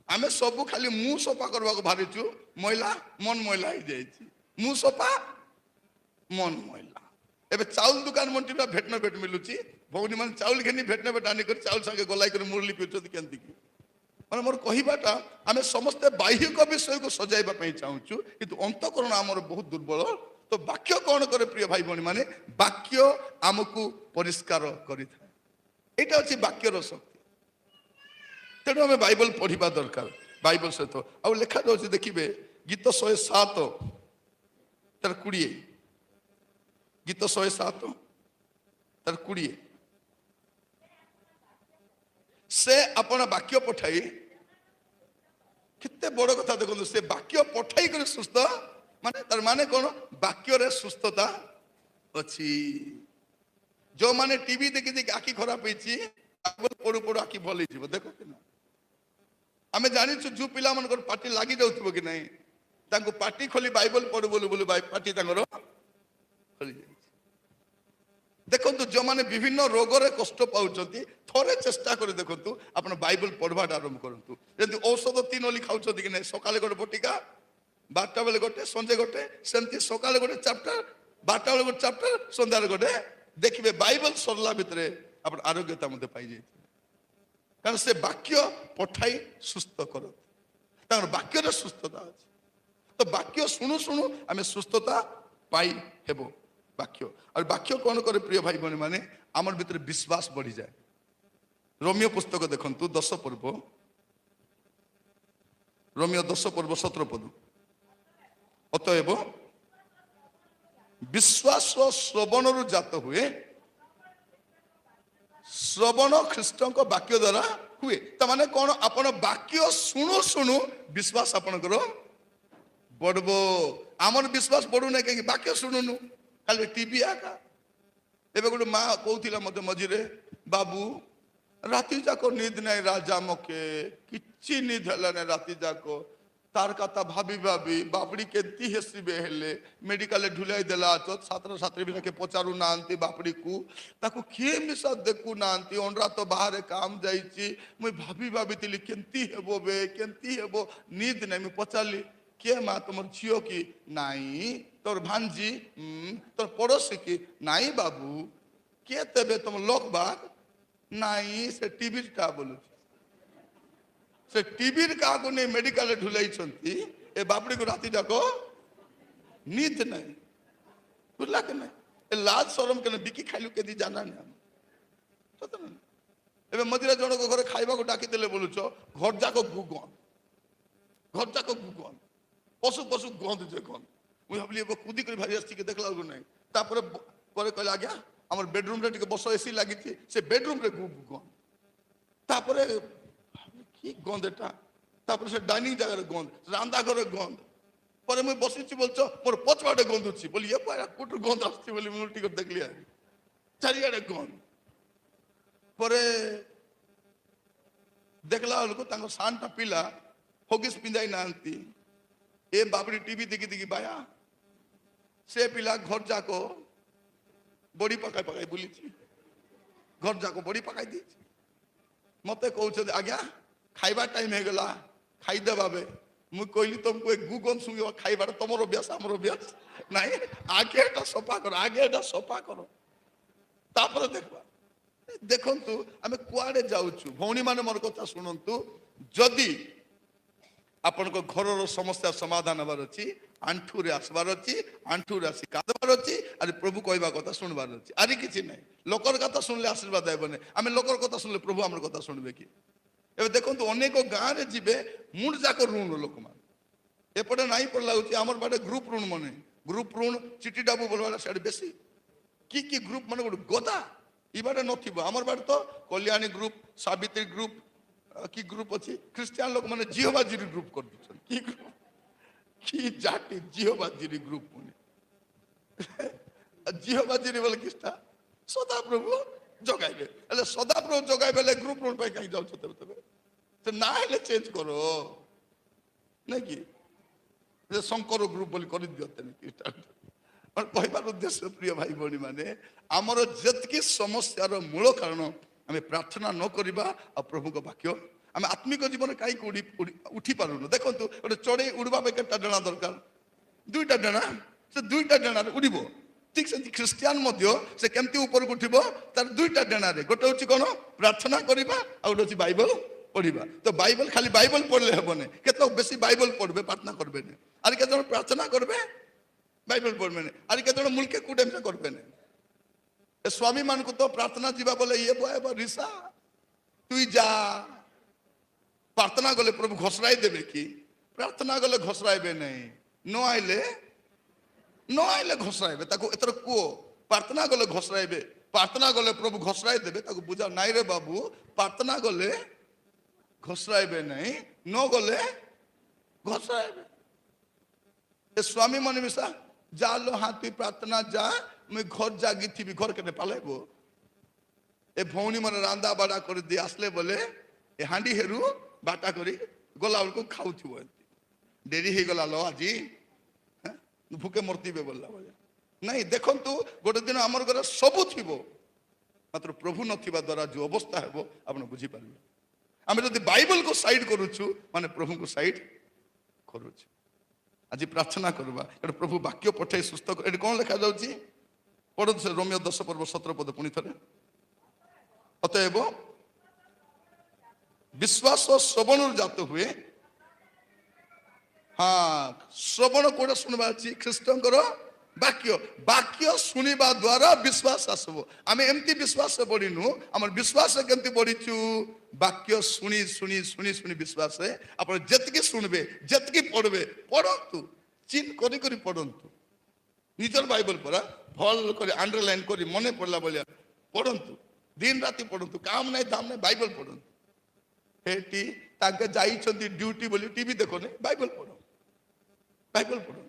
आमे सब खाली मुंह सफा करबा को भारिचु, मैला मन मैला हो जाइछि, मुंह सफा मन मैला। एबे चाउल दुकान मंटी भेटना भेट मिलुची, भौनी मान चाउल घेनी भेटना भेट आनी कर चाउल संगे गोलाई कर मुरली पिउछत केंती की माने मोर कहिबाटा आमे समस्त बाह्यिक विषय को सजाइबा पई चाहूछु, किंतु अंतःकरण हमर बहुत दुर्बल। तो वाक्य कौन करे प्रिय भाई भौनी माने, वाक्य आमको परिष्कार करिथा, एटा अछि वाक्यर शक्ति। तेणु आम बाइबल पढ़ा दरकार। बाइबल सहित आउ लेखा जाऊँ देखिए गीत 107 तार 20, गीत 107 तार 20 से अपन वाक्य पठाई, केते बड़ कथा देखो, से वाक्य पठाई कर सुस्थ माने तार माने कौन, वाक्य रे सुस्थता अच्छी। जो माने टीवी देखी देखी आखि खराब होइछि, पड़ू पड़ू आखि भल हो देखो कि ना। आमे जानिछु जो पिला मन पार्टी लागी जाउथबो कि नहीं, तांको पार्टी खोली बाइबल पढ़ु बोलु बोलु पार्टी तांकर खोली जाइछि। देखंतु जो माने विभिन्न रोग रे कष्ट पाउछंती, थोरे चेष्टा करे देखंतु आपण बाइबल पढ़वाटा आरंभ करंतु। जंतु औषध 3 ओली खाउछंती कि नहीं, सकाले गोटे बटिका, 12टा बेले गोटे, संजे गोटे, सेमती सकाले गोटे चैप्टर, 12टा बेले गोटे चैप्टर, संध्यारे गोटे, देखिबे बाइबल सरला भितरे आपण आरोग्यता मध्ये पाई जाय। कारण से वाक्य पठाई सुस्थ कर, वाक्य सुस्थता अच्छे। तो वाक्य शुणु शुणु आम सुस्थता पाई हेबो वाक्य। और वाक्य कौन करे प्रिय भाई बहनी माने, आमर भीतर विश्वास बढ़ी जाए। रोमियो पुस्तक देखंतु 10 पर्व, रोमियो 10 पर्व 17 पद, अतएव विश्वास श्रवण जात हुए, श्रवण ख्रीष्ट वाक्य द्वारा हुए। तमाने कौन, आपण वाक्य शुणु शुणु विश्वास आपणकर बढ़बो। आमर विश्वास बढ़ू ना कहीं वाक्य शुणुनु, खाली टीवी आका। एबे गोटे माँ कहूला मत मझे, बाबू राति जाक निद नहीं राजा मके किछि निद है ना राति जाक, तार कथा भाभी भाभी बापड़ी केती हेसबे हेले मेडिकल ढुलाई देला, तो छात्र छात्री भी के पचारू ना बापड़ी को, ताको किए मिसा देखु ना, अंडरा तो बाहर काम जाइछि, मुई भाभी भाभी तिली केंती हेबो बे केंती हेबो, नींद नहीं। मुई पचारली के माँ तुम झियो की नाई, तोर भांजी तोर पड़ोसी की नाई, बाबू के तेबे तुम लोक बाग नाई, से टीवी टा बोलु, से टीवी का नहीं मेडिकल ढुलाई छंती, ए बापड़ी को राति जाको नींद नहीं, बुझला के नहीं। ए लाज शरम के बिकी खाइलु के दी जाना नहीं हम सत नहीं। एबे मदिरा जण को घरे खाइबा को डाकी देले बोलुछ, घर जाको गुगन, घर जाको गुगन, पशु पशु गंध जे गंध। मुई भाबली एबे कुदी कर भारी आस्ती के देखला नहीं, तापर परे कहला आज्ञा আমার বেডরুমরে টিকে বস এসি লাগিছি সে বেডরুমরে গন্ধ তারপরে কি গন্ধ এটা তারপরে সে ডাইনিং জায়গার গন্ধ রান্না ঘরের গন্ধ পরে মুই বসিছি বলছো মোর পচবাটে গন্ধুছি বলি এ পায়রা কোটর গন্ধ আসছে বলি মুই উল্টি করে দেখলি আর চারিআড়ে গন্ধ পরে দেখলা বেলକୁ ତାଙ୍କ ସାନଟା ପିଲା ହଗିସ୍ ପିନ୍ଧାଇ ନାହାନ୍ତି ଏ ବାବୁଡ଼ି ଟିଭି ଦେଖି ଦେଖି ବାୟା ସେ ପିଲା ଘର ଯାକ ବଡି ପକାଇ ପକାଇ ବୁଲିଛି ଘର ଯାକ ବଡି ପକାଇ ଦେଇଛି ମତେ କହୁଛନ୍ତି ଆଜ୍ଞା ଖାଇବା ଟାଇମ ହେଇଗଲା ଖାଇଦେବା ବେ ମୁଁ କହିଲି ତମକୁ ଏ ଗୁଗନ ଶୁଙ୍ଗିବା ଖାଇବାଟା ତମର ଅଭ୍ୟାସ ଆମର ଅଭ୍ୟାସ ନାଇଁ ଆଗେ ଏଟା ସଫା କର ଆଗେ ଏଟା ସଫା କର ତାପରେ ଦେଖିବା ଦେଖନ୍ତୁ ଆମେ କୁଆଡେ ଯାଉଛୁ ଭଉଣୀ ମାନେ ମୋର କଥା ଶୁଣନ୍ତୁ ଯଦି ଆପଣଙ୍କ ଘରର ସମସ୍ୟା ସମାଧାନ ହେବାର ଅଛି ଆଣ୍ଠୁରେ ଆସିବାର ଅଛି ଆଣ୍ଠୁରେ ଆସି କାଦବାର ଅଛି ଆରେ ପ୍ରଭୁ କହିବା କଥା ଶୁଣିବାର ଅଛି ଆରେ କିଛି ନାହିଁ ଲୋକର କଥା ଶୁଣିଲେ ଆଶୀର୍ବାଦ ହେବନି ଆମେ ଲୋକର କଥା ଶୁଣିଲେ ପ୍ରଭୁ ଆମର କଥା ଶୁଣିବେ କି ଏବେ ଦେଖନ୍ତୁ ଅନେକ ଗାଁରେ ଯିବେ ମୁଣ୍ଡ ଯାକ ଋଣ ଲୋକମାନେ ଏପଟେ ନାହିଁ ପଡ଼ିଲା ହଉଛି ଆମର ବାଟେ ଗ୍ରୁପ ଋଣ ମାନେ ଗ୍ରୁପ ଋଣ ଚିଠି ଡାବୁ ବୋଲବା ସିଆଡ଼େ ବେଶୀ କି ଗ୍ରୁପ ମାନେ ଗୋଟେ ଗଦା ଇ ବାଟେ ନଥିବ ଆମର ବାଟେ ତ କଲ୍ୟାଣୀ ଗ୍ରୁପ ସାବିତ୍ରୀ ଗ୍ରୁପ କି ଗ୍ରୁପ ଅଛି ଖ୍ରୀଷ୍ଟିଆନ ଲୋକମାନେ ଜିହୋବାଜିରି ଗ୍ରୁପ କରିଦେଉଛନ୍ତି କି ଗ୍ରୁପ କି ଜାତି ଜିହୋବାଜିରି ଗ୍ରୁପ ପୁଣି ଜିହୋବାଜିରି ବୋଲେ କିଛିଟା ସଦାପ୍ରଭୁ ଜଗାଇବେ ହେଲେ ସଦାପ୍ରଭୁ ଜଗାଇବେ ହେଲେ ଗ୍ରୁପ ଋଣ ପାଇଁ କାହିଁକି ଯାଉଛ ତେବେ ସେ ନା ହେଲେ ଚେଞ୍ଜ କର ନାଇଁ କି ଶଙ୍କର ଗ୍ରୁପ ବୋଲି କରିଦିଅନ୍ତେନି ଖ୍ରୀଷ୍ଟିଆନ କହିବାର ଉଦ୍ଦେଶ୍ୟ ପ୍ରିୟ ଭାଇ ଭଉଣୀ ମାନେ ଆମର ଯେତିକି ସମସ୍ୟାର ମୂଳ କାରଣ ଆମେ ପ୍ରାର୍ଥନା ନ କରିବା ଆଉ ପ୍ରଭୁଙ୍କ ବାକ୍ୟ ଆମେ ଆତ୍ମିକ ଜୀବନ କାହିଁକି ଉଠି ପାରୁନୁ ଦେଖନ୍ତୁ ଗୋଟେ ଚଢ଼େଇ ଉଡ଼ିବା ପାଇଁ କେତେଟା ଡେଣା ଦରକାର ଦୁଇଟା ଡେଣା ସେ ଦୁଇଟା ଡେଣାରେ ଉଡ଼ିବ ଠିକ ସେମିତି ଖ୍ରୀଷ୍ଟିଆନ ମଧ୍ୟ ସେ କେମିତି ଉପରକୁ ଉଠିବ ତାର ଦୁଇଟା ଡେଣାରେ ଗୋଟେ ହଉଛି କ'ଣ ପ୍ରାର୍ଥନା କରିବା ଆଉ ଗୋଟେ ହଉଛି ବାଇବଲ ପଢିବା ତ ବାଇବଲ ଖାଲି ବାଇବଲ ପଢିଲେ ହେବନି କେତେ ବେଶୀ ବାଇବଲ ପଢିବେ ପ୍ରାର୍ଥନା କରିବେନି ଆରେ କେତେ ଜଣ ପ୍ରାର୍ଥନା କରିବେ ବାଇବଲ ପଢିବେନି ଆରେ କେତେ ଜଣ ମୁଲକେ କୁଡେମ କରିବେନି ଏ ସ୍ୱାମୀ ମାନଙ୍କୁ ତ ପ୍ରାର୍ଥନା ଯିବା ବୋଲେ ଇଏ ବୟ ରିସା ତୁଇ ଯା ପ୍ରାର୍ଥନା ଗଲେ ପ୍ରଭୁ ଘୋଷରାଇ ଦେବେ କି ପ୍ରାର୍ଥନା ଗଲେ ଘୋଷରାଇବେ ନାହିଁ ନ ଆଇଲେ ଘୋଷରାଇବେ ତାକୁ ଏଥର କୁହ ପ୍ରାର୍ଥନା ଗଲେ ଘୋଷରାଇବେ ପ୍ରାର୍ଥନା ଗଲେ ପ୍ରଭୁ ଘୋଷରାଇ ଦେବେ ତାକୁ ବୁଝା ନାଇଁ ରେ ବାବୁ ପ୍ରାର୍ଥନା ଗଲେ ଘୋଷରାଇବେ ନାହିଁ ନ ଗଲେ ଘୋଷରାଇବେ ଏ ସ୍ୱାମୀ ମାନେ ମିଶା যা লো হ্যাঁ তুই প্রার্থনা যা মুই ঘর জাগি থিবি ঘর কেটে পালাইব এ ভৌণী মানে রান্দা বাড়া করে দিয়ে আসলে বলে এ হাঁডি হেরু বাটা করি গলা বেলକୁ খাউথিব ডেরি হয়ে লো আজি হ্যাঁ ভুকে মরতিবে বললা বলে নাই দেখন্তু গোটে দিন আমার ঘরে সবু থিব মাত্র প্রভু নথিবা দ্বারা যে অবস্থা হব আপনি বুঝিপারবে আমি যদি বাইবেলକୁ সাইড করুছু মানে প্রভুଙ୍କୁ সাইড করুছু আজি প্রার্থনা করবা এটা প্রভু বাক্য পঠাই সুস্থ এটা কোন লেখা যাଉଛି পড়ନ୍ତୁ ସେ ରୋମିଓ 10 ପର୍ବ 17 ପଦ ପୁଣି ଥରେ ଅତଏବ ବିଶ୍ୱାସ ଶ୍ରବଣରୁ ଜାତ ହୁଏ ହଁ ଶ୍ରବଣ କୋଉଟା ଶୁଣିବା ଅଛି ଖ୍ରୀଷ୍ଟଙ୍କର ବାକ୍ୟ ବାକ୍ୟ ଶୁଣିବା ଦ୍ୱାରା ବିଶ୍ୱାସ ଆସିବ ଆମେ ଏମିତି ବିଶ୍ୱାସ ବଢିନୁ ଆମର ବିଶ୍ୱାସ କେମିତି ବଢିଛୁ ବାକ୍ୟ ଶୁଣି ଶୁଣି ଶୁଣି ଶୁଣି ବିଶ୍ୱାସ ଆପଣ ଯେତିକି ଶୁଣିବେ ଯେତିକି ପଢିବେ ପଢନ୍ତୁ ଚିନ୍ କରି କରି ପଢନ୍ତୁ ନିଜର ବାଇବଲ ପରା ଭଲ କରି ଆଣ୍ଡରଲାଇନ୍ କରି ମନେ ପଡିଲା ଭଳିଆ ପଢନ୍ତୁ ଦିନ ରାତି ପଢନ୍ତୁ କାମ ନାହିଁ ଦାମ ନାହିଁ ବାଇବଲ ପଢନ୍ତୁ ଏଠି ତାଙ୍କେ ଯାଇଛନ୍ତି ଡ୍ୟୁଟି ବୋଲି ଟିଭି ଦେଖନି ବାଇବଲ ପଢ ବାଇବଲ ପଢନ୍ତୁ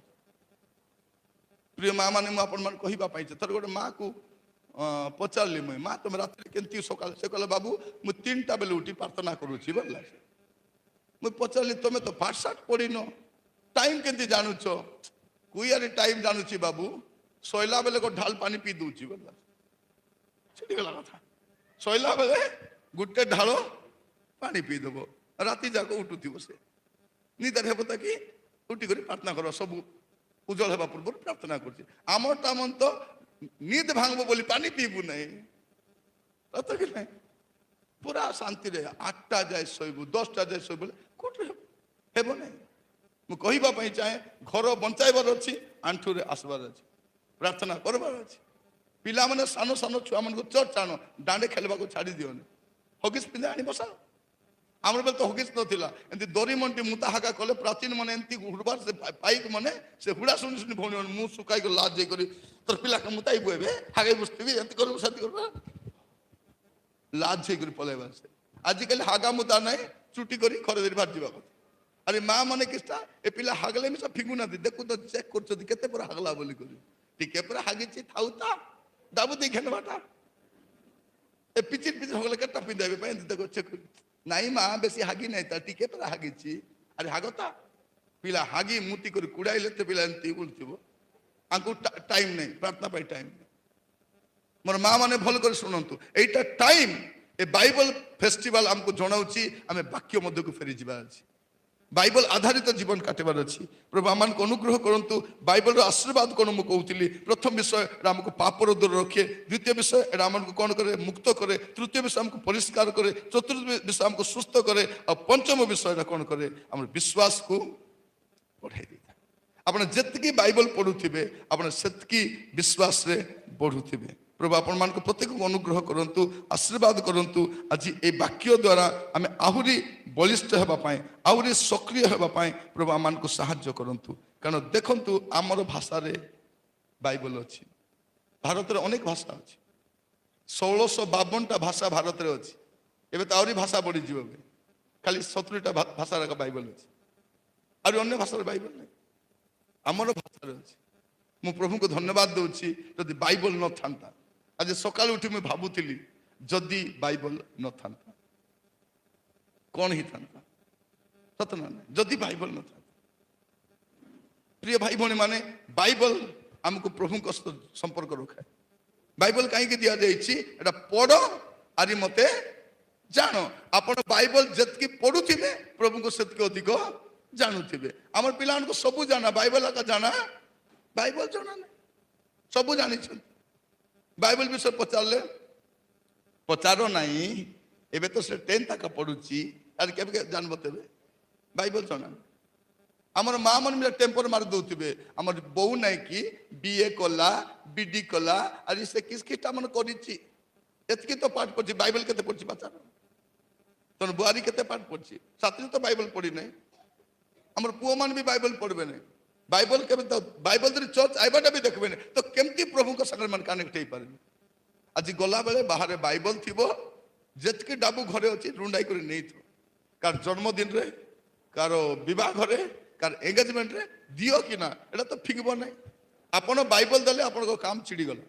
ପ୍ରିୟ ମା ମାନେ ମୁଁ ଆପଣମାନେ କହିବା ପାଇଁ ଥରେ ଗୋଟେ ମାକୁ ପଚାରିଲି ମୁଇଁ ମା ତମେ ରାତିରେ କେମିତି ସକାଳେ ସେ କହିଲେ ବାବୁ ମୁଁ 3ଟା ବେଳେ ଉଠି ପ୍ରାର୍ଥନା କରୁଛି ବୋଲିଲା ମୁଁ ପଚାରିଲି ତମେ ତ ପାଠ ସାଠ ପଢିନ ଟାଇମ କେମିତି ଜାଣୁଛ କୁଇଆରେ ଟାଇମ ଜାଣୁଛି ବାବୁ ଶୋଇଲା ବେଳେ ଗୋଟେ ଢାଲ ପାଣି ପିଇ ଦଉଛି ବୋଲିଲା ସେଠି ଗଲା କଥା ଶୋଇଲା ବେଳେ ଗୋଟେ ଢାଳ ପାଣି ପିଇଦେବ ରାତି ଯାକ ଉଠୁଥିବ ସେ ନିଦରେ ହେବ ତାକି ଉଠିକରି ପ୍ରାର୍ଥନା କର ସବୁ ଉଜ୍ଜଳ ହେବା ପୂର୍ବରୁ ପ୍ରାର୍ଥନା କରୁଛି ଆମଟା ମନ ତ ନିଦ ଭାଙ୍ଗବ ବୋଲି ପାଣି ପିଇବୁ ନାହିଁ ସତ କି ନାହିଁ ପୁରା ଶାନ୍ତିରେ 8ଟା ଯାଏ ଶୋଇବୁ 10ଟା ଯାଏ ଶୋଇବୁ କୋଉଠି ହେବ ନାହିଁ ମୁଁ କହିବା ପାଇଁ ଚାହେଁ ଘର ବଞ୍ଚାଇବାର ଅଛି ଆଣ୍ଠୁରେ ଆସିବାର ଅଛି ପ୍ରାର୍ଥନା କରିବାର ଅଛି ପିଲାମାନେ ସାନ ସାନ ଛୁଆମାନଙ୍କୁ ଚର୍ଚ୍ଚ ଆଣ ଦାଣ୍ଡେ ଖେଳିବାକୁ ଛାଡ଼ି ଦିଅନି ହଗିସ୍ ପିନ୍ଧେ ଆଣି ବସାଅ ଆମର ବେଲେ ତ ହଗିସ୍ ନଥିଲା ଏମିତି ଦରି ମଣ୍ଟି ମୁତା ହାକା କଲେ ପ୍ରାଚୀନ ମାନେ ଏମିତି ହୁଡ଼ବାର ସେ ପାଇକ ମାନେ ସେ ହୁଡ଼ା ଶୁଣି ଶୁଣି ଭଉଣୀ ମାନେ ମୁଁ ଶୁକାଇକି ଲାଜ ଯାଇକରି ତୋର ପିଲାକୁ ମୁତାଇବୁ ଏବେ ହାଗେଇ ବସିଥିବି ଏମିତି କରିବୁ ସେମିତି କରିବୁ ଲାଜ ହେଇକରି ପଳେଇବା ସେ ଆଜିକାଲି ହାଗା ମୁତା ନାହିଁ ଚୁଟି କରି ଖରେ ଧରି ବାହାରି ଯିବା କଥା ଆରେ ମା ମାନେ କିଛିଟା ଏ ପିଲା ହାଗଲେ ମିଶା ଫିଙ୍ଗୁନାହାନ୍ତି ଦେଖୁ ତ ଚେକ୍ କରୁଛନ୍ତି କେତେ ପୁରା ହାଗଲା ବୋଲି କରି ଟିକେ ପୁରା ହାଗିଛି ଥାଉ ତା ଦାବୁ ଦେଇ ଖେଳିବାଟା ଏ ପିଚିର ପିଚିର ହଗଲେ କେଟା ପିନ୍ଧାଇବେ ପାଇଁ ଏମିତି ଦେଖ ଚେକ୍ ନାଇଁ ମା ବେଶୀ ହାଗି ନାହିଁ ତା ଟିକେ ପୁରା ହାଗିଛି ଆରେ ହାଗତା ପିଲା ହାଗି ମୁତି କରି କୁଡାଇଲେ ତ ପିଲା ଏମିତି ବୁଲୁଥିବ ଆଙ୍କୁ ଟାଇମ୍ ନାହିଁ ପ୍ରାର୍ଥନା ପାଇଁ ଟାଇମ୍ ନାହିଁ ମୋର ମା ମାନେ ଭଲ କରି ଶୁଣନ୍ତୁ ଏଇଟା ଟାଇମ୍ ଏ ବାଇବଲ ଫେଷ୍ଟିଭାଲ ଆମକୁ ଜଣାଉଛି ଆମେ ବାକ୍ୟ ମଧ୍ୟକୁ ଫେରି ଯିବାର ଅଛି ବାଇବଲ ଆଧାରିତ ଜୀବନ କାଟିବାର ଅଛି ପ୍ରଭୁ ଆମମାନଙ୍କୁ ଅନୁଗ୍ରହ କରନ୍ତୁ ବାଇବଲର ଆଶୀର୍ବାଦ କ'ଣ ମୁଁ କହୁଥିଲି ପ୍ରଥମ ବିଷୟ ଏଟା ଆମକୁ ପାପର ଦୂର ରଖେ ଦ୍ୱିତୀୟ ବିଷୟ ଏଟା ଆମକୁ କ'ଣ କରେ ମୁକ୍ତ କରେ ତୃତୀୟ ବିଷୟ ଆମକୁ ପରିଷ୍କାର କରେ ଚତୁର୍ଥ ବିଷୟ ଆମକୁ ସୁସ୍ଥ କରେ ଆଉ ପଞ୍ଚମ ବିଷୟ ଏଟା କ'ଣ କରେ ଆମର ବିଶ୍ୱାସକୁ ବଢ଼ାଇ ଦେଇଥାଏ ଆପଣ ଯେତିକି ବାଇବଲ ପଢ଼ୁଥିବେ ଆପଣ ସେତିକି ବିଶ୍ୱାସରେ ବଢ଼ୁଥିବେ ପ୍ରଭୁ ଆପଣମାନଙ୍କୁ ପ୍ରତ୍ୟେକକୁ ଅନୁଗ୍ରହ କରନ୍ତୁ ଆଶୀର୍ବାଦ କରନ୍ତୁ ଆଜି এই ବାକ୍ୟ ଦ୍ୱାରା ଆମେ ଆହୁରି ବଳିଷ୍ଠ ହେବା ପାଇଁ ଆହୁରି ସକ୍ରିୟ ହେବା ପାଇଁ ପ୍ରଭୁ ଆମମାନଙ୍କୁ ସାହାଯ୍ୟ କରନ୍ତୁ କାରଣ ଦେଖନ୍ତୁ ଆମର ଭାଷାରେ ବାଇବଲ ଅଛି ଭାରତରେ ଅନେକ ଭାଷା ଅଛି 1652ଟା ଭାଷା ଭାରତରେ ଅଛି ଏବେ ତ ଆହୁରି ଭାଷା ବଢ଼ିଯିବ ଖାଲି 70ଟା ଭାଷାର ବାଇବଲ ଅଛି ଆହୁରି ଅନ୍ୟ ଭାଷାର ବାଇବଲ ନାହିଁ ଆମର ଭାଷାରେ ଅଛି ମୁଁ ପ୍ରଭୁଙ୍କୁ ଧନ୍ୟବାଦ ଦେଉଛି ଯଦି ବାଇବଲ ନଥାନ୍ତା ଆଜି ସକାଳୁ ଉଠି ମୁଁ ଭାବୁଥିଲି ଯଦି ବାଇବଲ ନଥାନ୍ତା କ'ଣ ହେଇଥାନ୍ତା ସତ ନା ଯଦି ବାଇବଲ ନଥାନ୍ତା ପ୍ରିୟ ଭାଇ ଭଉଣୀ ମାନେ ବାଇବଲ ଆମକୁ ପ୍ରଭୁଙ୍କ ସହିତ ସମ୍ପର୍କ ରଖାଏ ବାଇବଲ କାହିଁକି ଦିଆଯାଇଛି ଏଟା ପଢ଼ ଆରି ମତେ ଜାଣ ଆପଣ ବାଇବଲ ଯେତିକି ପଢ଼ୁଥିବେ ପ୍ରଭୁଙ୍କୁ ସେତିକି ଅଧିକ ଜାଣୁଥିବେ ଆମର ପିଲାମାନଙ୍କୁ ସବୁ ଜାଣା ବାଇବଲ ଏକା ଜାଣା ବାଇବଲ ଜଣା ନାହିଁ ସବୁ ଜାଣିଛନ୍ତି ବାଇବଲ ବିଷୟ ପଚାରିଲେ ପଚାର ନାହିଁ ଏବେ ତ ସେ 10th ଏକା ପଢୁଛି ଆରେ କେବେ ଜାଣିବ ତେବେ ବାଇବଲ ଜଣା ଆମର ମା ମାନେ ଟେମ୍ପର ମାରି ଦଉଥିବେ ଆମର ବୋଉ ନାହିଁ କି ବିଏ କଲା ବିଡି କଲା ଆରେ ସେ କିସଟା ମାନେ କରିଛି ଏତିକି ତ ପାଠ ପଢିଛି ବାଇବଲ କେତେ ପଢିଛି ପଚାର ତୋର ବୁଆରୀ କେତେ ପାଠ ପଢିଛି ସାଥିରେ ତ ବାଇବଲ ପଢି ନାହିଁ ଆମର ପୁଅ ମାନେ ବି ବାଇବଲ ପଢିବେ ନାହିଁ ବାଇବଲ କେବେ ତ ବାଇବଲ ଚର୍ଚ୍ଚ ଆଇବାଟା ବି ଦେଖିବେ ନାହିଁ ତ କେମିତି ପ୍ରଭୁଙ୍କ ସାଙ୍ଗରେ ମାନେ କନେକ୍ଟ ହେଇପାରିବେ ଆଜି ଗଲାବେଳେ ବାହାରେ ବାଇବଲ ଥିବ ଯେତିକି ଡାବୁ ଘରେ ଅଛି ରୁଣ୍ଡାଇ କରି ନେଇଥିବ କାହାର ଜନ୍ମଦିନରେ କାହାର ବିବାହରେ କାହାର ଏଙ୍ଗେଜମେଣ୍ଟରେ ଦିଅ କି ନା ଏଟା ତ ଫିଙ୍ଗିବ ନାହିଁ ଆପଣ ବାଇବଲ ଦେଲେ ଆପଣଙ୍କ କାମ ଛିଡ଼ିଗଲା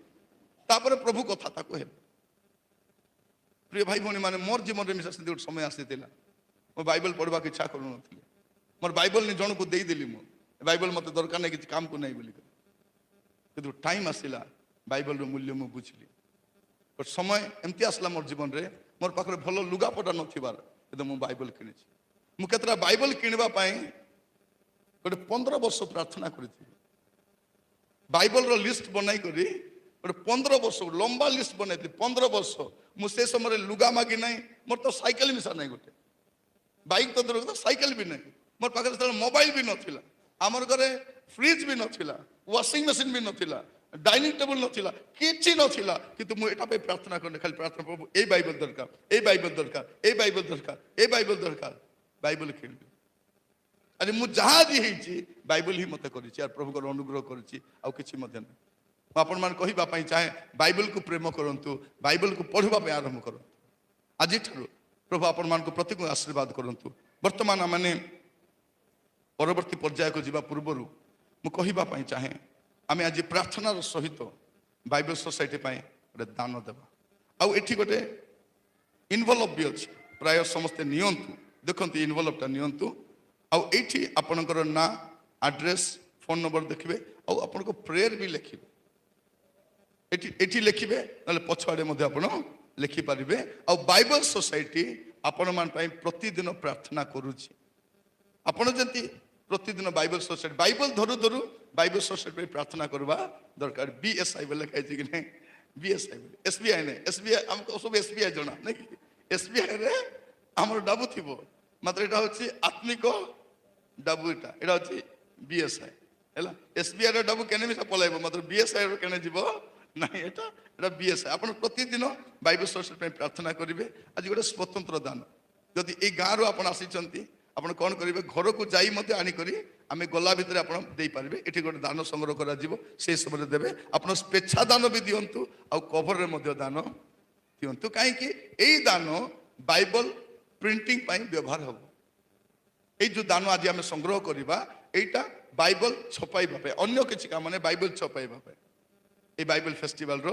ତାପରେ ପ୍ରଭୁ କଥା ତାକୁ ହେବେ ପ୍ରିୟ ଭାଇ ଭଉଣୀ ମାନେ ମୋର ଜୀବନରେ ମିଶା ସେମିତି ଗୋଟେ ସମୟ ଆସିଥିଲା ମୁଁ ବାଇବଲ ପଢ଼ିବାକୁ ଇଚ୍ଛା କରୁନଥିଲି ମୋର ବାଇବଲ ଜଣକୁ ଦେଇଦେଲି ମୁଁ ବାଇବଲ ମତେ ଦରକାର ନାହିଁ କିଛି କାମକୁ ନାହିଁ ବୋଲି କିନ୍ତୁ ଟାଇମ୍ ଆସିଲା ବାଇବଲର ମୂଲ୍ୟ ମୁଁ ବୁଝିଲି ଗୋଟେ ସମୟ ଏମିତି ଆସିଲା ମୋର ଜୀବନରେ ମୋର ପାଖରେ ଭଲ ଲୁଗାପଟା ନଥିବାର କିନ୍ତୁ ମୁଁ ବାଇବଲ କିଣିଛି ମୁଁ କେତେଟା ବାଇବଲ କିଣିବା ପାଇଁ ଗୋଟେ 15 ବର୍ଷ ପ୍ରାର୍ଥନା କରିଥିଲି ବାଇବଲର ଲିଷ୍ଟ ବନାଇ କରି ଗୋଟେ 15 ବର୍ଷ ଲମ୍ବା ଲିଷ୍ଟ ବନାଇଥିଲି 15 ବର୍ଷ ମୁଁ ସେ ସମୟରେ ଲୁଗା ମାଗି ନାହିଁ ମୋର ତ ସାଇକେଲ ମିଶା ନାହିଁ ଗୋଟେ ବାଇକ୍ ତ ଦୂର କଥା ସାଇକେଲ ବି ନାହିଁ ମୋର ପାଖରେ ସେତେବେଳେ ମୋବାଇଲ ବି ନଥିଲା ଆମର ଘରେ ଫ୍ରିଜ ବି ନଥିଲା ୱାସିଂ ମେସିନ୍ ବି ନଥିଲା ଡାଇନିଂ ଟେବୁଲ ନଥିଲା କିଛି ନଥିଲା କିନ୍ତୁ ମୁଁ ଏଟା ପାଇଁ ପ୍ରାର୍ଥନା କରେ ଖାଲି ପ୍ରାର୍ଥନା ପ୍ରଭୁ ଏଇ ବାଇବଲ ଦରକାର ଏଇ ବାଇବଲ ଦରକାର ଏଇ ବାଇବଲ ଦରକାର ଏଇ ବାଇବଲ ଦରକାର ବାଇବଲ କିଣିବି ଆରେ ମୁଁ ଯାହା ବି ହେଇଛି ବାଇବଲ ହିଁ ମତେ କରିଛି ଆଉ ପ୍ରଭୁଙ୍କର ଅନୁଗ୍ରହ କରିଛି ଆଉ କିଛି ମଧ୍ୟ ନାହିଁ ମୁଁ ଆପଣମାନେ କହିବା ପାଇଁ ଚାହେଁ ବାଇବଲକୁ ପ୍ରେମ କରନ୍ତୁ ବାଇବଲକୁ ପଢ଼ିବା ପାଇଁ ଆରମ୍ଭ କରନ୍ତୁ ଆଜିଠାରୁ ପ୍ରଭୁ ଆପଣମାନଙ୍କୁ ପ୍ରତ୍ୟେକ ଆଶୀର୍ବାଦ କରନ୍ତୁ ବର୍ତ୍ତମାନ ମାନେ ପରବର୍ତ୍ତୀ ପର୍ଯ୍ୟାୟକୁ ଯିବା ପୂର୍ବରୁ ମୁଁ କହିବା ପାଇଁ ଚାହେଁ ଆମେ ଆଜି ପ୍ରାର୍ଥନାର ସହିତ ବାଇବଲ ସୋସାଇଟି ପାଇଁ ଗୋଟେ ଦାନ ଦେବା ଆଉ ଏଠି ଗୋଟେ ଇନଭଲଭ ବି ଅଛି ପ୍ରାୟ ସମସ୍ତେ ନିଅନ୍ତୁ ଦେଖନ୍ତୁ ଇନଭଲଭଟା ନିଅନ୍ତୁ ଆଉ ଏଇଠି ଆପଣଙ୍କର ନାଁ ଆଡ୍ରେସ୍ ଫୋନ୍ ନମ୍ବର ଦେଖିବେ ଆଉ ଆପଣଙ୍କ ପ୍ରେୟର ବି ଲେଖିବେ ଏଠି ଲେଖିବେ ନହେଲେ ପଛଆଡ଼େ ମଧ୍ୟ ଆପଣ ଲେଖିପାରିବେ ଆଉ ବାଇବଲ ସୋସାଇଟି ଆପଣମାନଙ୍କ ପାଇଁ ପ୍ରତିଦିନ ପ୍ରାର୍ଥନା କରୁଛି ଆପଣ ଯେମିତି ପ୍ରତିଦିନ ବାଇବଲ ସୋସାଇଟି ବାଇବଲ ଧରୁ ଧରୁ ବାଇବଲ ସୋସାଇଟି ପାଇଁ ପ୍ରାର୍ଥନା କରିବା ଦରକାର BSI ବୋଲେ ଲେଖାଇଛି କି ନାହିଁ BSI ବୋଲି SBI ନାହିଁ SBI ଆମକୁ ସବୁ SBI ଜଣା ନାଇଁ କି SBIରେ ଆମର ଡାବୁ ଥିବ ମାତ୍ର ଏଇଟା ହେଉଛି ଆତ୍ମିକ ଡାବୁ ଏଇଟା ହେଉଛି BSI ହେଲା SBIର ଡାବୁ କେନେ ମିଶା ପଳାଇବ ମାତ୍ର BSIର କେନେ ଯିବ ନାହିଁ ଏଟା BSI ଆପଣ ପ୍ରତିଦିନ ବାଇବଲ ସୋସାଇଟି ପାଇଁ ପ୍ରାର୍ଥନା କରିବେ ଆଜି ଗୋଟେ ସ୍ୱତନ୍ତ୍ର ଦାନ जदि ए गाँव आपण आसिचंती आपण कौन करेंगे घर को जाई मते आनी करी आमे गला भितर आपण दे पारबे एठी गोटे दान संग्रह करा जिवो से समय देबे आपण स्वेच्छा दान भी दियंतु आ कवर रे मध्य दान दियंतु काहे कि एई दान बाइबल प्रिंटिंग पाई व्यवहार हबो ए जो दान आज आमे संग्रह करिबा एटा बाइबल छपाइबा पे अन्य किछि काम माने बाइबल छपाइबा पे ए बाइबल फेस्टिवल रो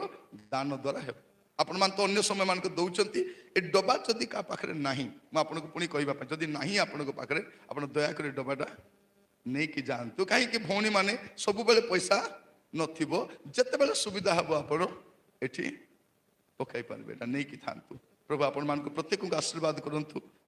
दान द्वारा हेबो आपण मान तो अन्य समय मान को दउचंती ए डबा जदि का पाखरे नाही म आपण को पुनी कहबा पे जदि नाही आपण को पाखरे आपण दया करे डबाटा नहीं कि जानतु कहीं कि भौणी माने सब बेले पैसा नथिबो जते बेले सुविधा हबो आपण एठी पकाई पारबे एटा नहीं कि थांतु प्रभु आपण मान को प्रत्येक को आशीर्वाद करंतु।